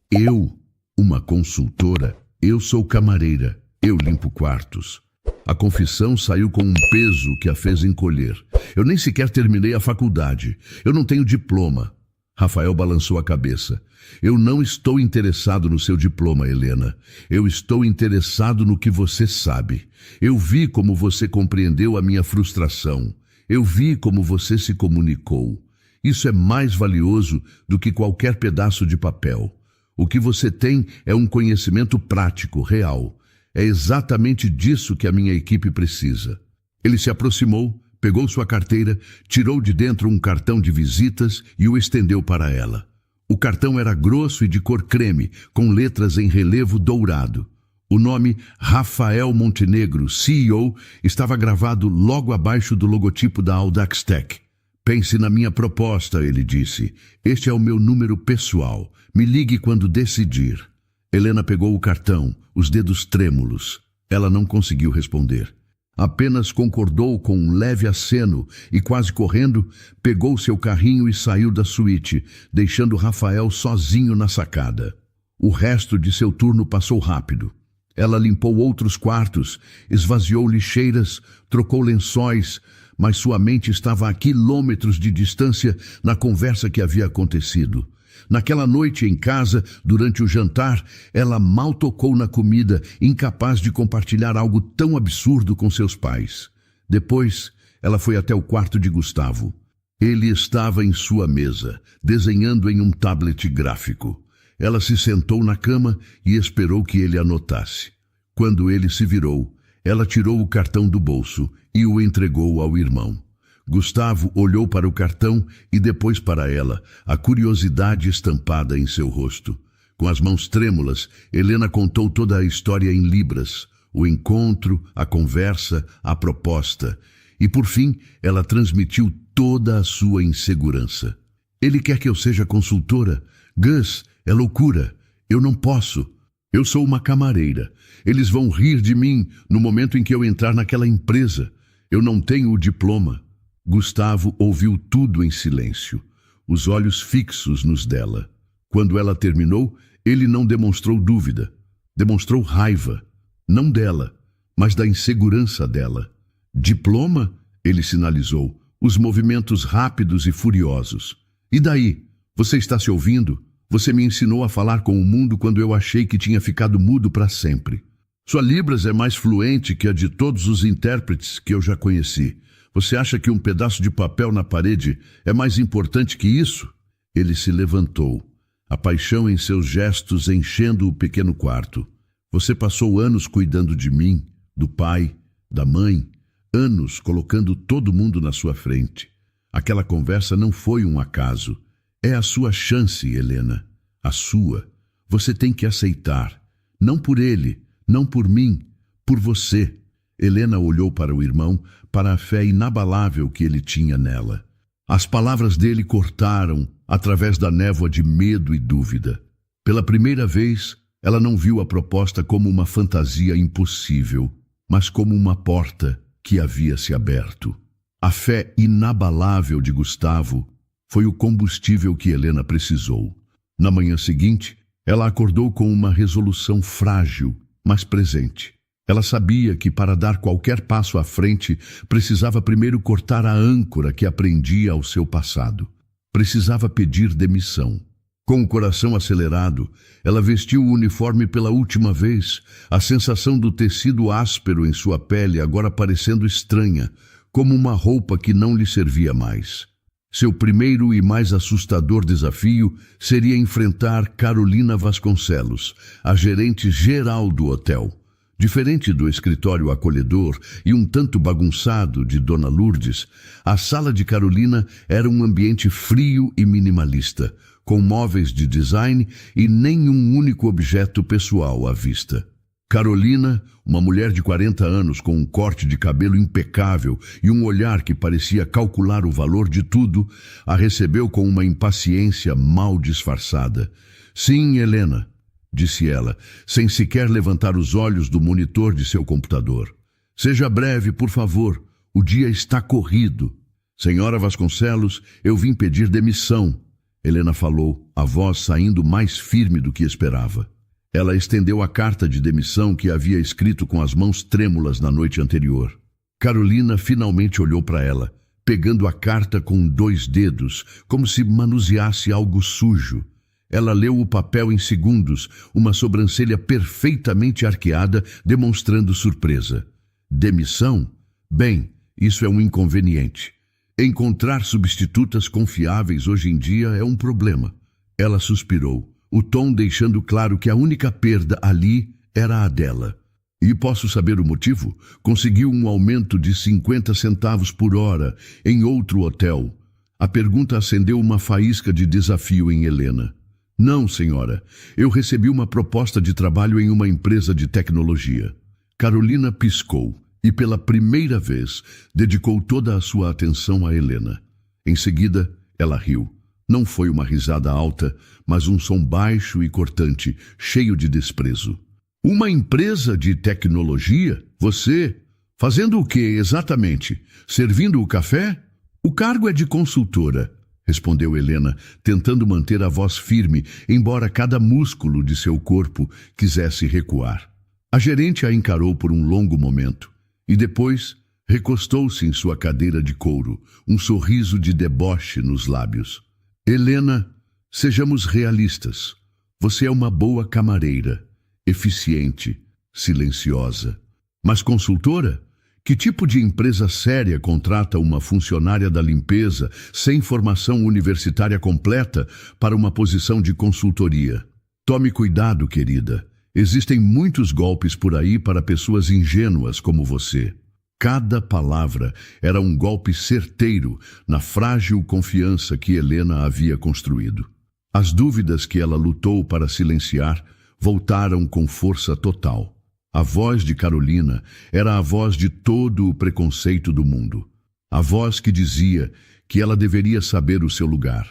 "Eu, uma consultora? Eu sou camareira. Eu limpo quartos." A confissão saiu com um peso que a fez encolher. "Eu nem sequer terminei a faculdade. Eu não tenho diploma." Rafael balançou a cabeça. "Eu não estou interessado no seu diploma, Helena. Eu estou interessado no que você sabe. Eu vi como você compreendeu a minha frustração. Eu vi como você se comunicou. Isso é mais valioso do que qualquer pedaço de papel. O que você tem é um conhecimento prático, real. É exatamente disso que a minha equipe precisa. Ele se aproximou, pegou sua carteira, tirou de dentro um cartão de visitas e o estendeu para ela. O cartão era grosso e de cor creme, com letras em relevo dourado. O nome Rafael Montenegro, CEO, estava gravado logo abaixo do logotipo da Audax Tech. Pense na minha proposta, ele disse. Este é o meu número pessoal. Me ligue quando decidir. Helena pegou o cartão, os dedos trêmulos. Ela não conseguiu responder. Apenas concordou com um leve aceno e, quase correndo, pegou seu carrinho e saiu da suíte, deixando Rafael sozinho na sacada. O resto de seu turno passou rápido. Ela limpou outros quartos, esvaziou lixeiras, trocou lençóis, mas sua mente estava a quilômetros de distância na conversa que havia acontecido. Naquela noite em casa, durante o jantar, ela mal tocou na comida, incapaz de compartilhar algo tão absurdo com seus pais. Depois, ela foi até o quarto de Gustavo. Ele estava em sua mesa, desenhando em um tablet gráfico. Ela se sentou na cama e esperou que ele anotasse. Quando ele se virou, ela tirou o cartão do bolso e o entregou ao irmão. Gustavo olhou para o cartão e depois para ela, a curiosidade estampada em seu rosto. Com as mãos trêmulas, Helena contou toda a história em libras, o encontro, a conversa, a proposta. E por fim, ela transmitiu toda a sua insegurança. Ele quer que eu seja consultora? Gus, é loucura. Eu não posso. Eu sou uma camareira. Eles vão rir de mim no momento em que eu entrar naquela empresa. Eu não tenho o diploma. Gustavo ouviu tudo em silêncio, os olhos fixos nos dela. Quando ela terminou, ele não demonstrou dúvida. Demonstrou raiva, não dela, mas da insegurança dela. Diploma? Ele sinalizou, os movimentos rápidos e furiosos. E daí? Você está se ouvindo? Você me ensinou a falar com o mundo quando eu achei que tinha ficado mudo para sempre. Sua Libras é mais fluente que a de todos os intérpretes que eu já conheci. Você acha que um pedaço de papel na parede é mais importante que isso? Ele se levantou, a paixão em seus gestos enchendo o pequeno quarto. Você passou anos cuidando de mim, do pai, da mãe, anos colocando todo mundo na sua frente. Aquela conversa não foi um acaso. É a sua chance, Helena. A sua. Você tem que aceitar. Não por ele, não por mim, por você. Helena olhou para o irmão, para a fé inabalável que ele tinha nela. As palavras dele cortaram através da névoa de medo e dúvida. Pela primeira vez, ela não viu a proposta como uma fantasia impossível, mas como uma porta que havia se aberto. A fé inabalável de Gustavo foi o combustível que Helena precisou. Na manhã seguinte, ela acordou com uma resolução frágil, mas presente. Ela sabia que para dar qualquer passo à frente, precisava primeiro cortar a âncora que aprendia ao seu passado. Precisava pedir demissão. Com o coração acelerado, ela vestiu o uniforme pela última vez, a sensação do tecido áspero em sua pele agora parecendo estranha, como uma roupa que não lhe servia mais. Seu primeiro e mais assustador desafio seria enfrentar Carolina Vasconcelos, a gerente geral do hotel. Diferente do escritório acolhedor e um tanto bagunçado de Dona Lourdes, a sala de Carolina era um ambiente frio e minimalista, com móveis de design e nenhum único objeto pessoal à vista. Carolina, uma mulher de 40 anos com um corte de cabelo impecável e um olhar que parecia calcular o valor de tudo, a recebeu com uma impaciência mal disfarçada. Sim, Helena, disse ela, sem sequer levantar os olhos do monitor de seu computador. Seja breve, por favor. O dia está corrido. Senhora Vasconcelos, eu vim pedir demissão. Helena falou, a voz saindo mais firme do que esperava. Ela estendeu a carta de demissão que havia escrito com as mãos trêmulas na noite anterior. Carolina finalmente olhou para ela, pegando a carta com 2 dedos, como se manuseasse algo sujo. Ela leu o papel em segundos, uma sobrancelha perfeitamente arqueada, demonstrando surpresa. Demissão? Bem, isso é um inconveniente. Encontrar substitutas confiáveis hoje em dia é um problema. Ela suspirou, o tom deixando claro que a única perda ali era a dela. E posso saber o motivo? Conseguiu um aumento de 50 centavos por hora em outro hotel. A pergunta acendeu uma faísca de desafio em Helena. Não, senhora. Eu recebi uma proposta de trabalho em uma empresa de tecnologia. Carolina piscou e, pela primeira vez, dedicou toda a sua atenção a Helena. Em seguida, ela riu. Não foi uma risada alta, mas um som baixo e cortante, cheio de desprezo. Uma empresa de tecnologia? Você? Fazendo o que exatamente? Servindo o café? O cargo é de consultora, respondeu Helena, tentando manter a voz firme, embora cada músculo de seu corpo quisesse recuar. A gerente a encarou por um longo momento e depois recostou-se em sua cadeira de couro, um sorriso de deboche nos lábios. Helena, sejamos realistas. Você é uma boa camareira, eficiente, silenciosa. Mas consultora? Que tipo de empresa séria contrata uma funcionária da limpeza sem formação universitária completa para uma posição de consultoria? Tome cuidado, querida. Existem muitos golpes por aí para pessoas ingênuas como você. Cada palavra era um golpe certeiro na frágil confiança que Helena havia construído. As dúvidas que ela lutou para silenciar voltaram com força total. A voz de Carolina era a voz de todo o preconceito do mundo. A voz que dizia que ela deveria saber o seu lugar.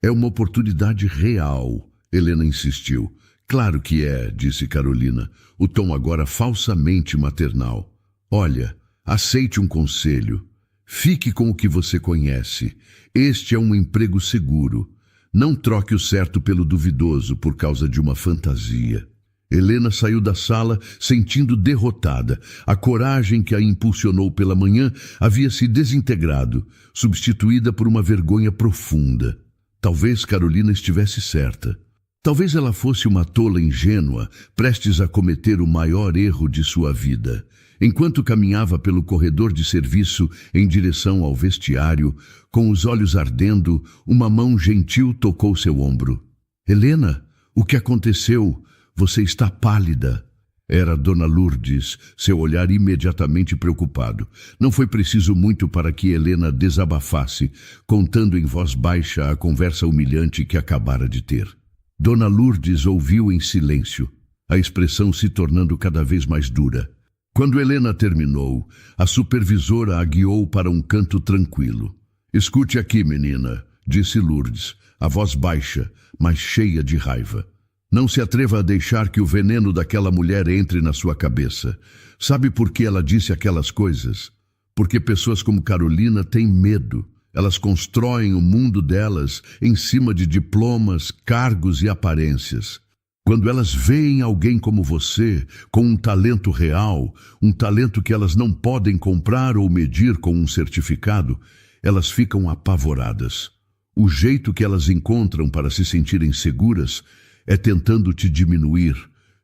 É uma oportunidade real, Helena insistiu. Claro que é, disse Carolina, o tom agora falsamente maternal. Olha, aceite um conselho. Fique com o que você conhece. Este é um emprego seguro. Não troque o certo pelo duvidoso por causa de uma fantasia. Helena saiu da sala sentindo derrotada. A coragem que a impulsionou pela manhã havia se desintegrado, substituída por uma vergonha profunda. Talvez Carolina estivesse certa. Talvez ela fosse uma tola ingênua, prestes a cometer o maior erro de sua vida. Enquanto caminhava pelo corredor de serviço em direção ao vestiário, com os olhos ardendo, uma mão gentil tocou seu ombro. Helena, o que aconteceu? Você está pálida. Era Dona Lourdes, seu olhar imediatamente preocupado. Não foi preciso muito para que Helena desabafasse, contando em voz baixa a conversa humilhante que acabara de ter. Dona Lourdes ouviu em silêncio, a expressão se tornando cada vez mais dura. Quando Helena terminou, a supervisora a guiou para um canto tranquilo. Escute aqui, menina, disse Lourdes, a voz baixa, mas cheia de raiva. Não se atreva a deixar que o veneno daquela mulher entre na sua cabeça. Sabe por que ela disse aquelas coisas? Porque pessoas como Carolina têm medo. Elas constroem o mundo delas em cima de diplomas, cargos e aparências. Quando elas veem alguém como você, com um talento real, um talento que elas não podem comprar ou medir com um certificado, elas ficam apavoradas. O jeito que elas encontram para se sentirem seguras é tentando te diminuir,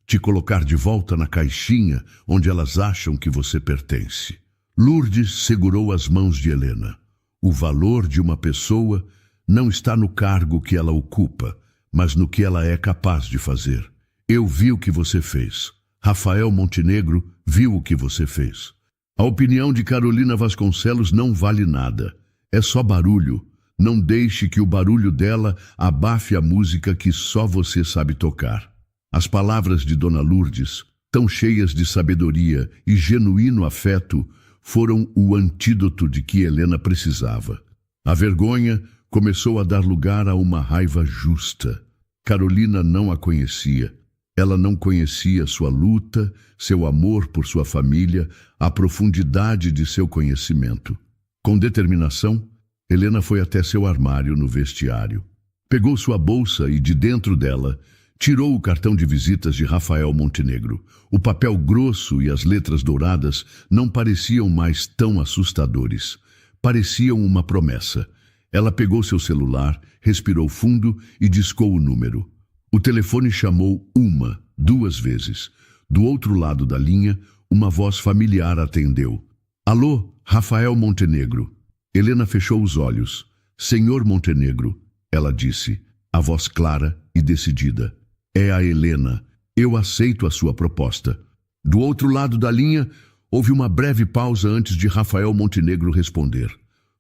te colocar de volta na caixinha onde elas acham que você pertence. Lourdes segurou as mãos de Helena. O valor de uma pessoa não está no cargo que ela ocupa, mas no que ela é capaz de fazer. Eu vi o que você fez. Rafael Montenegro viu o que você fez. A opinião de Carolina Vasconcelos não vale nada. É só barulho. Não deixe que o barulho dela abafe a música que só você sabe tocar. As palavras de Dona Lourdes, tão cheias de sabedoria e genuíno afeto, foram o antídoto de que Helena precisava. A vergonha começou a dar lugar a uma raiva justa. Carolina não a conhecia. Ela não conhecia sua luta, seu amor por sua família, a profundidade de seu conhecimento. Com determinação, Helena foi até seu armário no vestiário. Pegou sua bolsa e, de dentro dela, tirou o cartão de visitas de Rafael Montenegro. O papel grosso e as letras douradas não pareciam mais tão assustadores. Pareciam uma promessa. Ela pegou seu celular, respirou fundo e discou o número. O telefone chamou 1, 2 vezes. Do outro lado da linha, uma voz familiar atendeu. Alô, Rafael Montenegro. Helena fechou os olhos. Senhor Montenegro, ela disse, a voz clara e decidida. É a Helena. Eu aceito a sua proposta. Do outro lado da linha, houve uma breve pausa antes de Rafael Montenegro responder.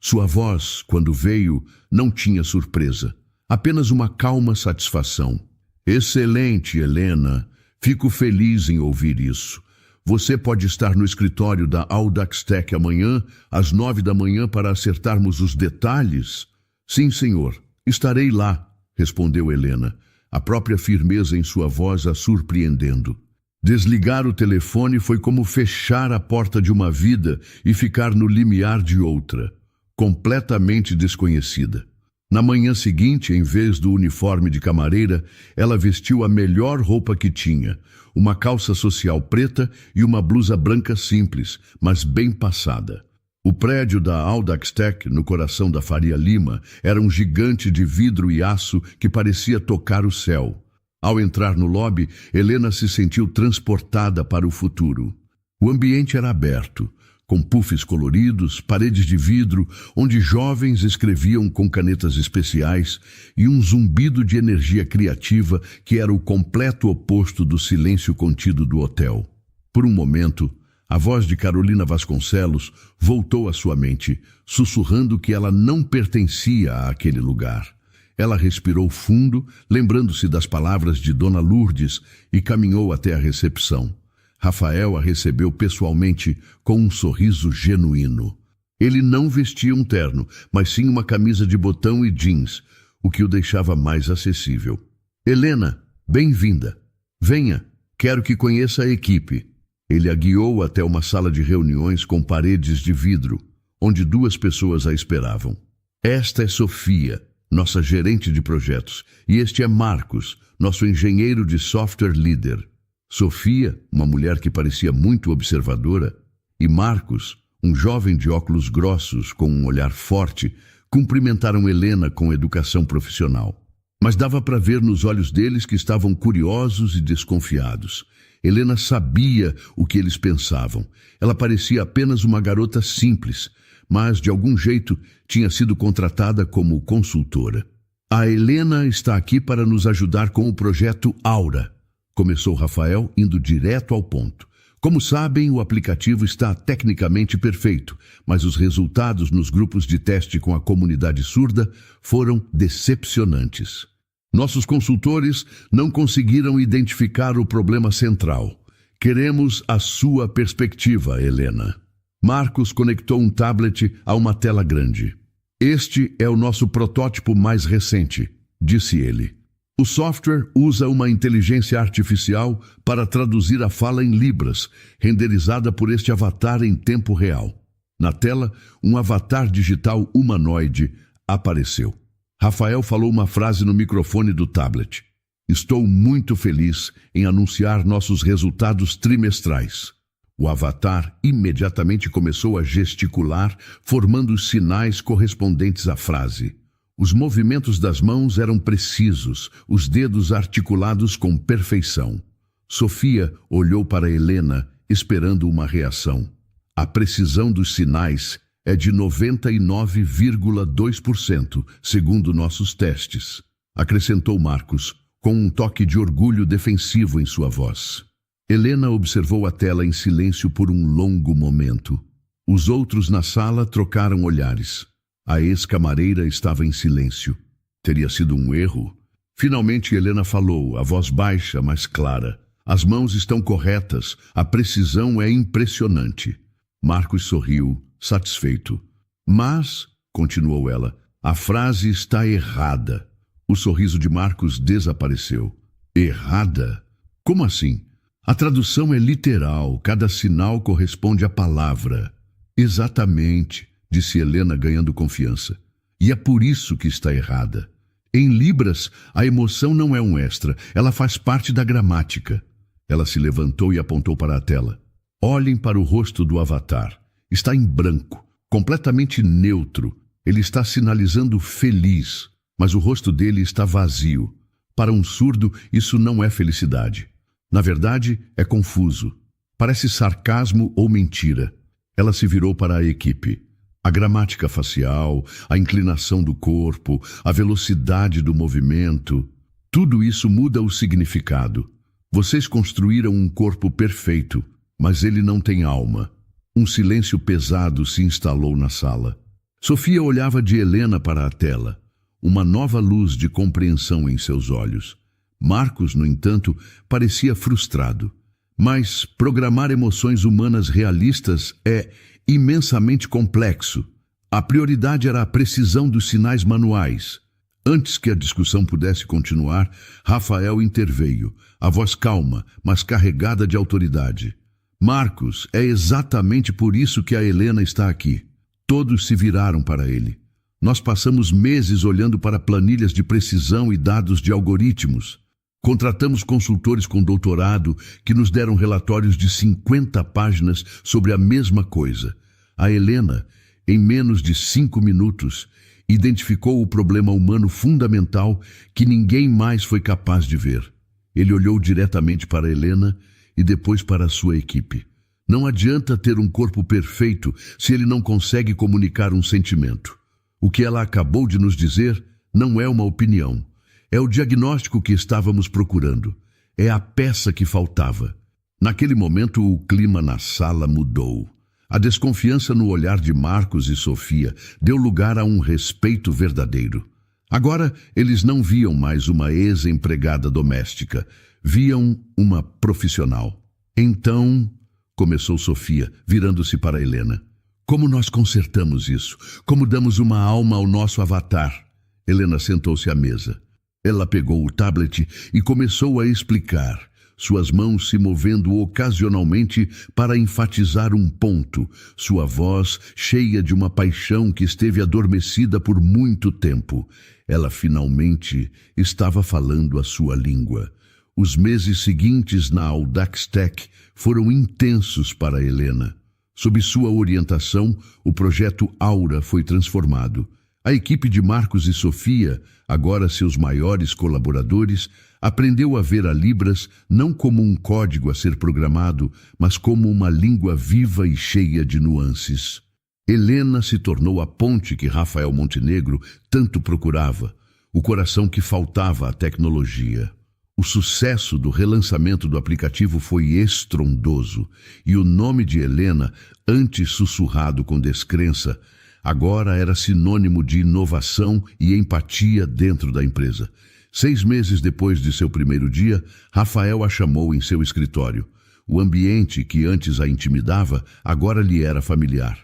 Sua voz, quando veio, não tinha surpresa, apenas uma calma satisfação. Excelente, Helena. Fico feliz em ouvir isso. Você pode estar no escritório da Audax Tech amanhã, às 9 da manhã, para acertarmos os detalhes? Sim, senhor. Estarei lá, respondeu Helena, a própria firmeza em sua voz a surpreendendo. Desligar o telefone foi como fechar a porta de uma vida e ficar no limiar de outra, completamente desconhecida. Na manhã seguinte, em vez do uniforme de camareira, ela vestiu a melhor roupa que tinha, uma calça social preta e uma blusa branca simples, mas bem passada. O prédio da Audax Tech, no coração da Faria Lima, era um gigante de vidro e aço que parecia tocar o céu. Ao entrar no lobby, Helena se sentiu transportada para o futuro. O ambiente era aberto, com puffs coloridos, paredes de vidro, onde jovens escreviam com canetas especiais e um zumbido de energia criativa que era o completo oposto do silêncio contido do hotel. Por um momento, a voz de Carolina Vasconcelos voltou à sua mente, sussurrando que ela não pertencia àquele lugar. Ela respirou fundo, lembrando-se das palavras de Dona Lourdes, e caminhou até a recepção. Rafael a recebeu pessoalmente com um sorriso genuíno. Ele não vestia um terno, mas sim uma camisa de botão e jeans, o que o deixava mais acessível. Helena, bem-vinda. Venha, quero que conheça a equipe. Ele a guiou até uma sala de reuniões com paredes de vidro, onde 2 pessoas a esperavam. Esta é Sofia, nossa gerente de projetos, e este é Marcos, nosso engenheiro de software líder. Sofia, uma mulher que parecia muito observadora, e Marcos, um jovem de óculos grossos com um olhar forte, cumprimentaram Helena com educação profissional. Mas dava para ver nos olhos deles que estavam curiosos e desconfiados. Helena sabia o que eles pensavam. Ela parecia apenas uma garota simples, mas de algum jeito tinha sido contratada como consultora. A Helena está aqui para nos ajudar com o projeto Aura, começou Rafael, indo direto ao ponto. Como sabem, o aplicativo está tecnicamente perfeito, mas os resultados nos grupos de teste com a comunidade surda foram decepcionantes. Nossos consultores não conseguiram identificar o problema central. Queremos a sua perspectiva, Helena. Marcos conectou um tablet a uma tela grande. Este é o nosso protótipo mais recente, disse ele. O software usa uma inteligência artificial para traduzir a fala em libras, renderizada por este avatar em tempo real. Na tela, um avatar digital humanoide apareceu. Rafael falou uma frase no microfone do tablet. Estou muito feliz em anunciar nossos resultados trimestrais. O avatar imediatamente começou a gesticular, formando os sinais correspondentes à frase. Os movimentos das mãos eram precisos, os dedos articulados com perfeição. Sofia olhou para Helena, esperando uma reação. A precisão dos sinais é de 99,2%, segundo nossos testes, acrescentou Marcos, com um toque de orgulho defensivo em sua voz. Helena observou a tela em silêncio por um longo momento. Os outros na sala trocaram olhares. A ex-camareira estava em silêncio. Teria sido um erro? Finalmente Helena falou, a voz baixa, mas clara. As mãos estão corretas, a precisão é impressionante. Marcos sorriu, satisfeito. Mas, continuou ela, a frase está errada. O sorriso de Marcos desapareceu. Errada? Como assim? A tradução é literal, cada sinal corresponde à palavra. Exatamente, disse Helena ganhando confiança. E é por isso que está errada. Em Libras, a emoção não é um extra, ela faz parte da gramática. Ela se levantou e apontou para a tela. Olhem para o rosto do avatar. Está em branco, completamente neutro. Ele está sinalizando feliz, mas o rosto dele está vazio. Para um surdo, isso não é felicidade. Na verdade, é confuso. Parece sarcasmo ou mentira. Ela se virou para a equipe. A gramática facial, a inclinação do corpo, a velocidade do movimento, tudo isso muda o significado. Vocês construíram um corpo perfeito, mas ele não tem alma. Um silêncio pesado se instalou na sala. Sofia olhava de Helena para a tela, uma nova luz de compreensão em seus olhos. Marcos, no entanto, parecia frustrado. Mas programar emoções humanas realistas é imensamente complexo. A prioridade era a precisão dos sinais manuais. Antes que a discussão pudesse continuar, Rafael interveio, a voz calma, mas carregada de autoridade. Marcos, é exatamente por isso que a Helena está aqui. Todos se viraram para ele. Nós passamos meses olhando para planilhas de precisão e dados de algoritmos. Contratamos consultores com doutorado que nos deram relatórios de 50 páginas sobre a mesma coisa. A Helena, em menos de 5 minutos, identificou o problema humano fundamental que ninguém mais foi capaz de ver. Ele olhou diretamente para Helena e depois para a sua equipe. Não adianta ter um corpo perfeito se ele não consegue comunicar um sentimento. O que ela acabou de nos dizer não é uma opinião. É o diagnóstico que estávamos procurando. É a peça que faltava. Naquele momento, o clima na sala mudou. A desconfiança no olhar de Marcos e Sofia deu lugar a um respeito verdadeiro. Agora, eles não viam mais uma ex-empregada doméstica. Viam uma profissional. Então, começou Sofia, virando-se para Helena. Como nós consertamos isso? Como damos uma alma ao nosso avatar? Helena sentou-se à mesa. Ela pegou o tablet e começou a explicar, suas mãos se movendo ocasionalmente para enfatizar um ponto, sua voz cheia de uma paixão que esteve adormecida por muito tempo. Ela finalmente estava falando a sua língua. Os meses seguintes na Audax Tech foram intensos para Helena. Sob sua orientação, o projeto Aura foi transformado. A equipe de Marcos e Sofia, agora seus maiores colaboradores, aprendeu a ver a Libras não como um código a ser programado, mas como uma língua viva e cheia de nuances. Helena se tornou a ponte que Rafael Montenegro tanto procurava, o coração que faltava à tecnologia. O sucesso do relançamento do aplicativo foi estrondoso, e o nome de Helena, antes sussurrado com descrença, agora era sinônimo de inovação e empatia dentro da empresa. 6 meses depois de seu primeiro dia, Rafael a chamou em seu escritório. O ambiente que antes a intimidava, agora lhe era familiar.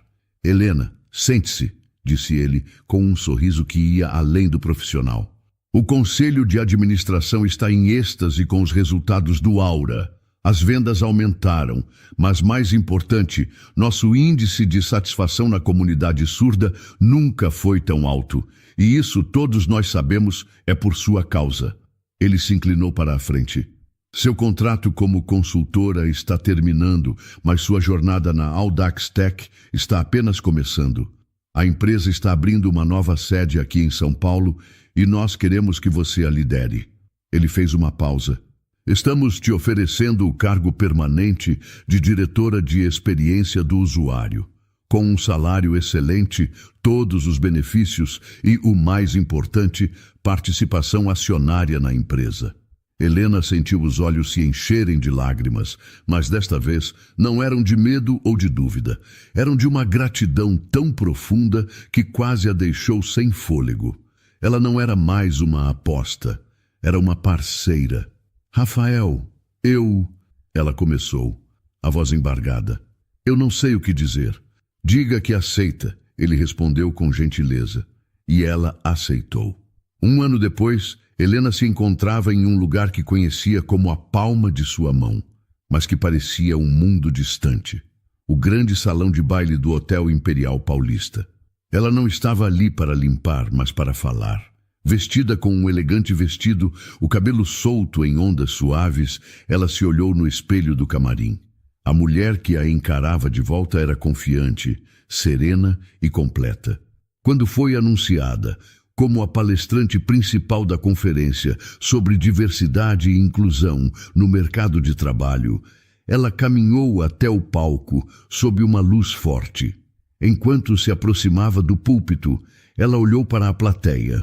Helena, sente-se, disse ele, com um sorriso que ia além do profissional. O Conselho de Administração está em êxtase com os resultados do Aura. As vendas aumentaram, mas mais importante, nosso índice de satisfação na comunidade surda nunca foi tão alto. E isso, todos nós sabemos, é por sua causa. Ele se inclinou para a frente. Seu contrato como consultora está terminando, mas sua jornada na Audax Tech está apenas começando. A empresa está abrindo uma nova sede aqui em São Paulo e nós queremos que você a lidere. Ele fez uma pausa. Estamos te oferecendo o cargo permanente de diretora de experiência do usuário, com um salário excelente, todos os benefícios e, o mais importante, participação acionária na empresa. Helena sentiu os olhos se encherem de lágrimas, mas desta vez não eram de medo ou de dúvida. Eram de uma gratidão tão profunda que quase a deixou sem fôlego. Ela não era mais uma aposta, era uma parceira. Rafael, Ela começou, a voz embargada. Eu não sei o que dizer. Diga que aceita, ele respondeu com gentileza. E ela aceitou. 1 ano depois, Helena se encontrava em um lugar que conhecia como a palma de sua mão, mas que parecia um mundo distante. O grande salão de baile do Hotel Imperial Paulista. Ela não estava ali para limpar, mas para falar. Vestida com um elegante vestido, o cabelo solto em ondas suaves, ela se olhou no espelho do camarim. A mulher que a encarava de volta era confiante, serena e completa. Quando foi anunciada como a palestrante principal da conferência sobre diversidade e inclusão no mercado de trabalho, ela caminhou até o palco sob uma luz forte. Enquanto se aproximava do púlpito, ela olhou para a plateia.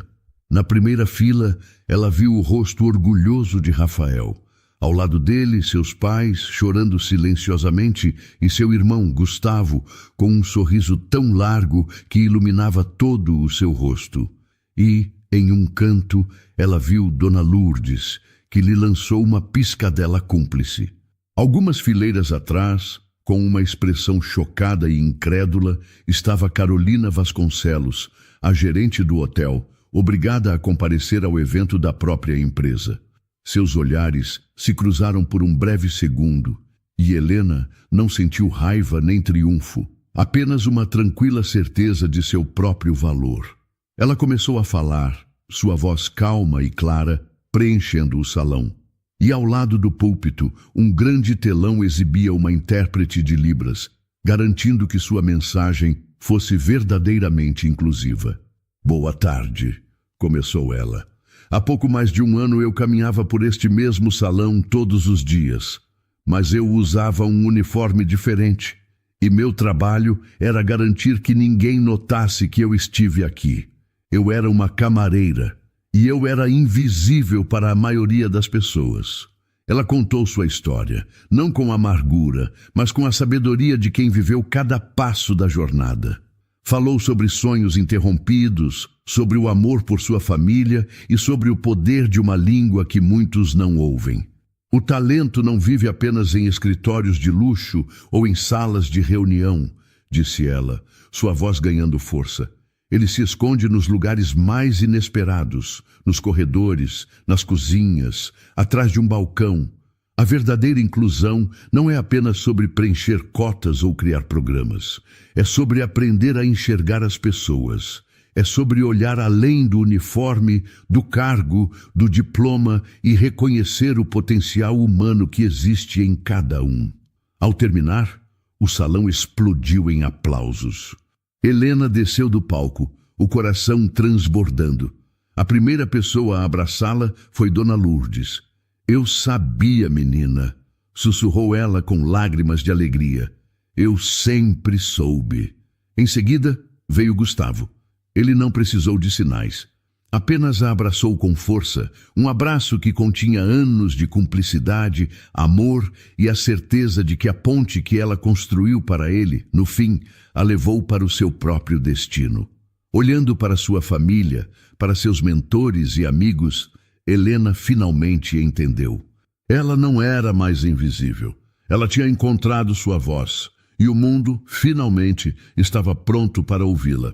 Na primeira fila, ela viu o rosto orgulhoso de Rafael. Ao lado dele, seus pais, chorando silenciosamente, e seu irmão, Gustavo, com um sorriso tão largo que iluminava todo o seu rosto. E, em um canto, ela viu Dona Lourdes, que lhe lançou uma piscadela cúmplice. Algumas fileiras atrás, com uma expressão chocada e incrédula, estava Carolina Vasconcelos, a gerente do hotel, obrigada a comparecer ao evento da própria empresa. Seus olhares se cruzaram por um breve segundo, e Helena não sentiu raiva nem triunfo, apenas uma tranquila certeza de seu próprio valor. Ela começou a falar, sua voz calma e clara, preenchendo o salão. E ao lado do púlpito, um grande telão exibia uma intérprete de Libras, garantindo que sua mensagem fosse verdadeiramente inclusiva. Boa tarde, começou ela. Há pouco mais de um ano eu caminhava por este mesmo salão todos os dias, mas eu usava um uniforme diferente, e meu trabalho era garantir que ninguém notasse que eu estive aqui. Eu era uma camareira, e eu era invisível para a maioria das pessoas. Ela contou sua história, não com amargura, mas com a sabedoria de quem viveu cada passo da jornada. Falou sobre sonhos interrompidos, sobre o amor por sua família e sobre o poder de uma língua que muitos não ouvem. O talento não vive apenas em escritórios de luxo ou em salas de reunião, disse ela, sua voz ganhando força. Ele se esconde nos lugares mais inesperados, nos corredores, nas cozinhas, atrás de um balcão. A verdadeira inclusão não é apenas sobre preencher cotas ou criar programas. É sobre aprender a enxergar as pessoas. É sobre olhar além do uniforme, do cargo, do diploma e reconhecer o potencial humano que existe em cada um. Ao terminar, o salão explodiu em aplausos. Helena desceu do palco, o coração transbordando. A primeira pessoa a abraçá-la foi Dona Lourdes. Eu sabia, menina, sussurrou ela com lágrimas de alegria. Eu sempre soube. Em seguida, veio Gustavo. Ele não precisou de sinais. Apenas a abraçou com força, um abraço que continha anos de cumplicidade, amor e a certeza de que a ponte que ela construiu para ele, no fim, a levou para o seu próprio destino. Olhando para sua família, para seus mentores e amigos, Helena finalmente entendeu. Ela não era mais invisível. Ela tinha encontrado sua voz, e o mundo, finalmente, estava pronto para ouvi-la.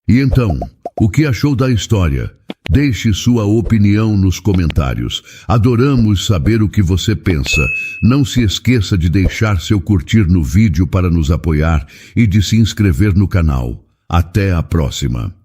E então, o que achou da história? Deixe sua opinião nos comentários. Adoramos saber o que você pensa. Não se esqueça de deixar seu curtir no vídeo para nos apoiar e de se inscrever no canal. Até a próxima!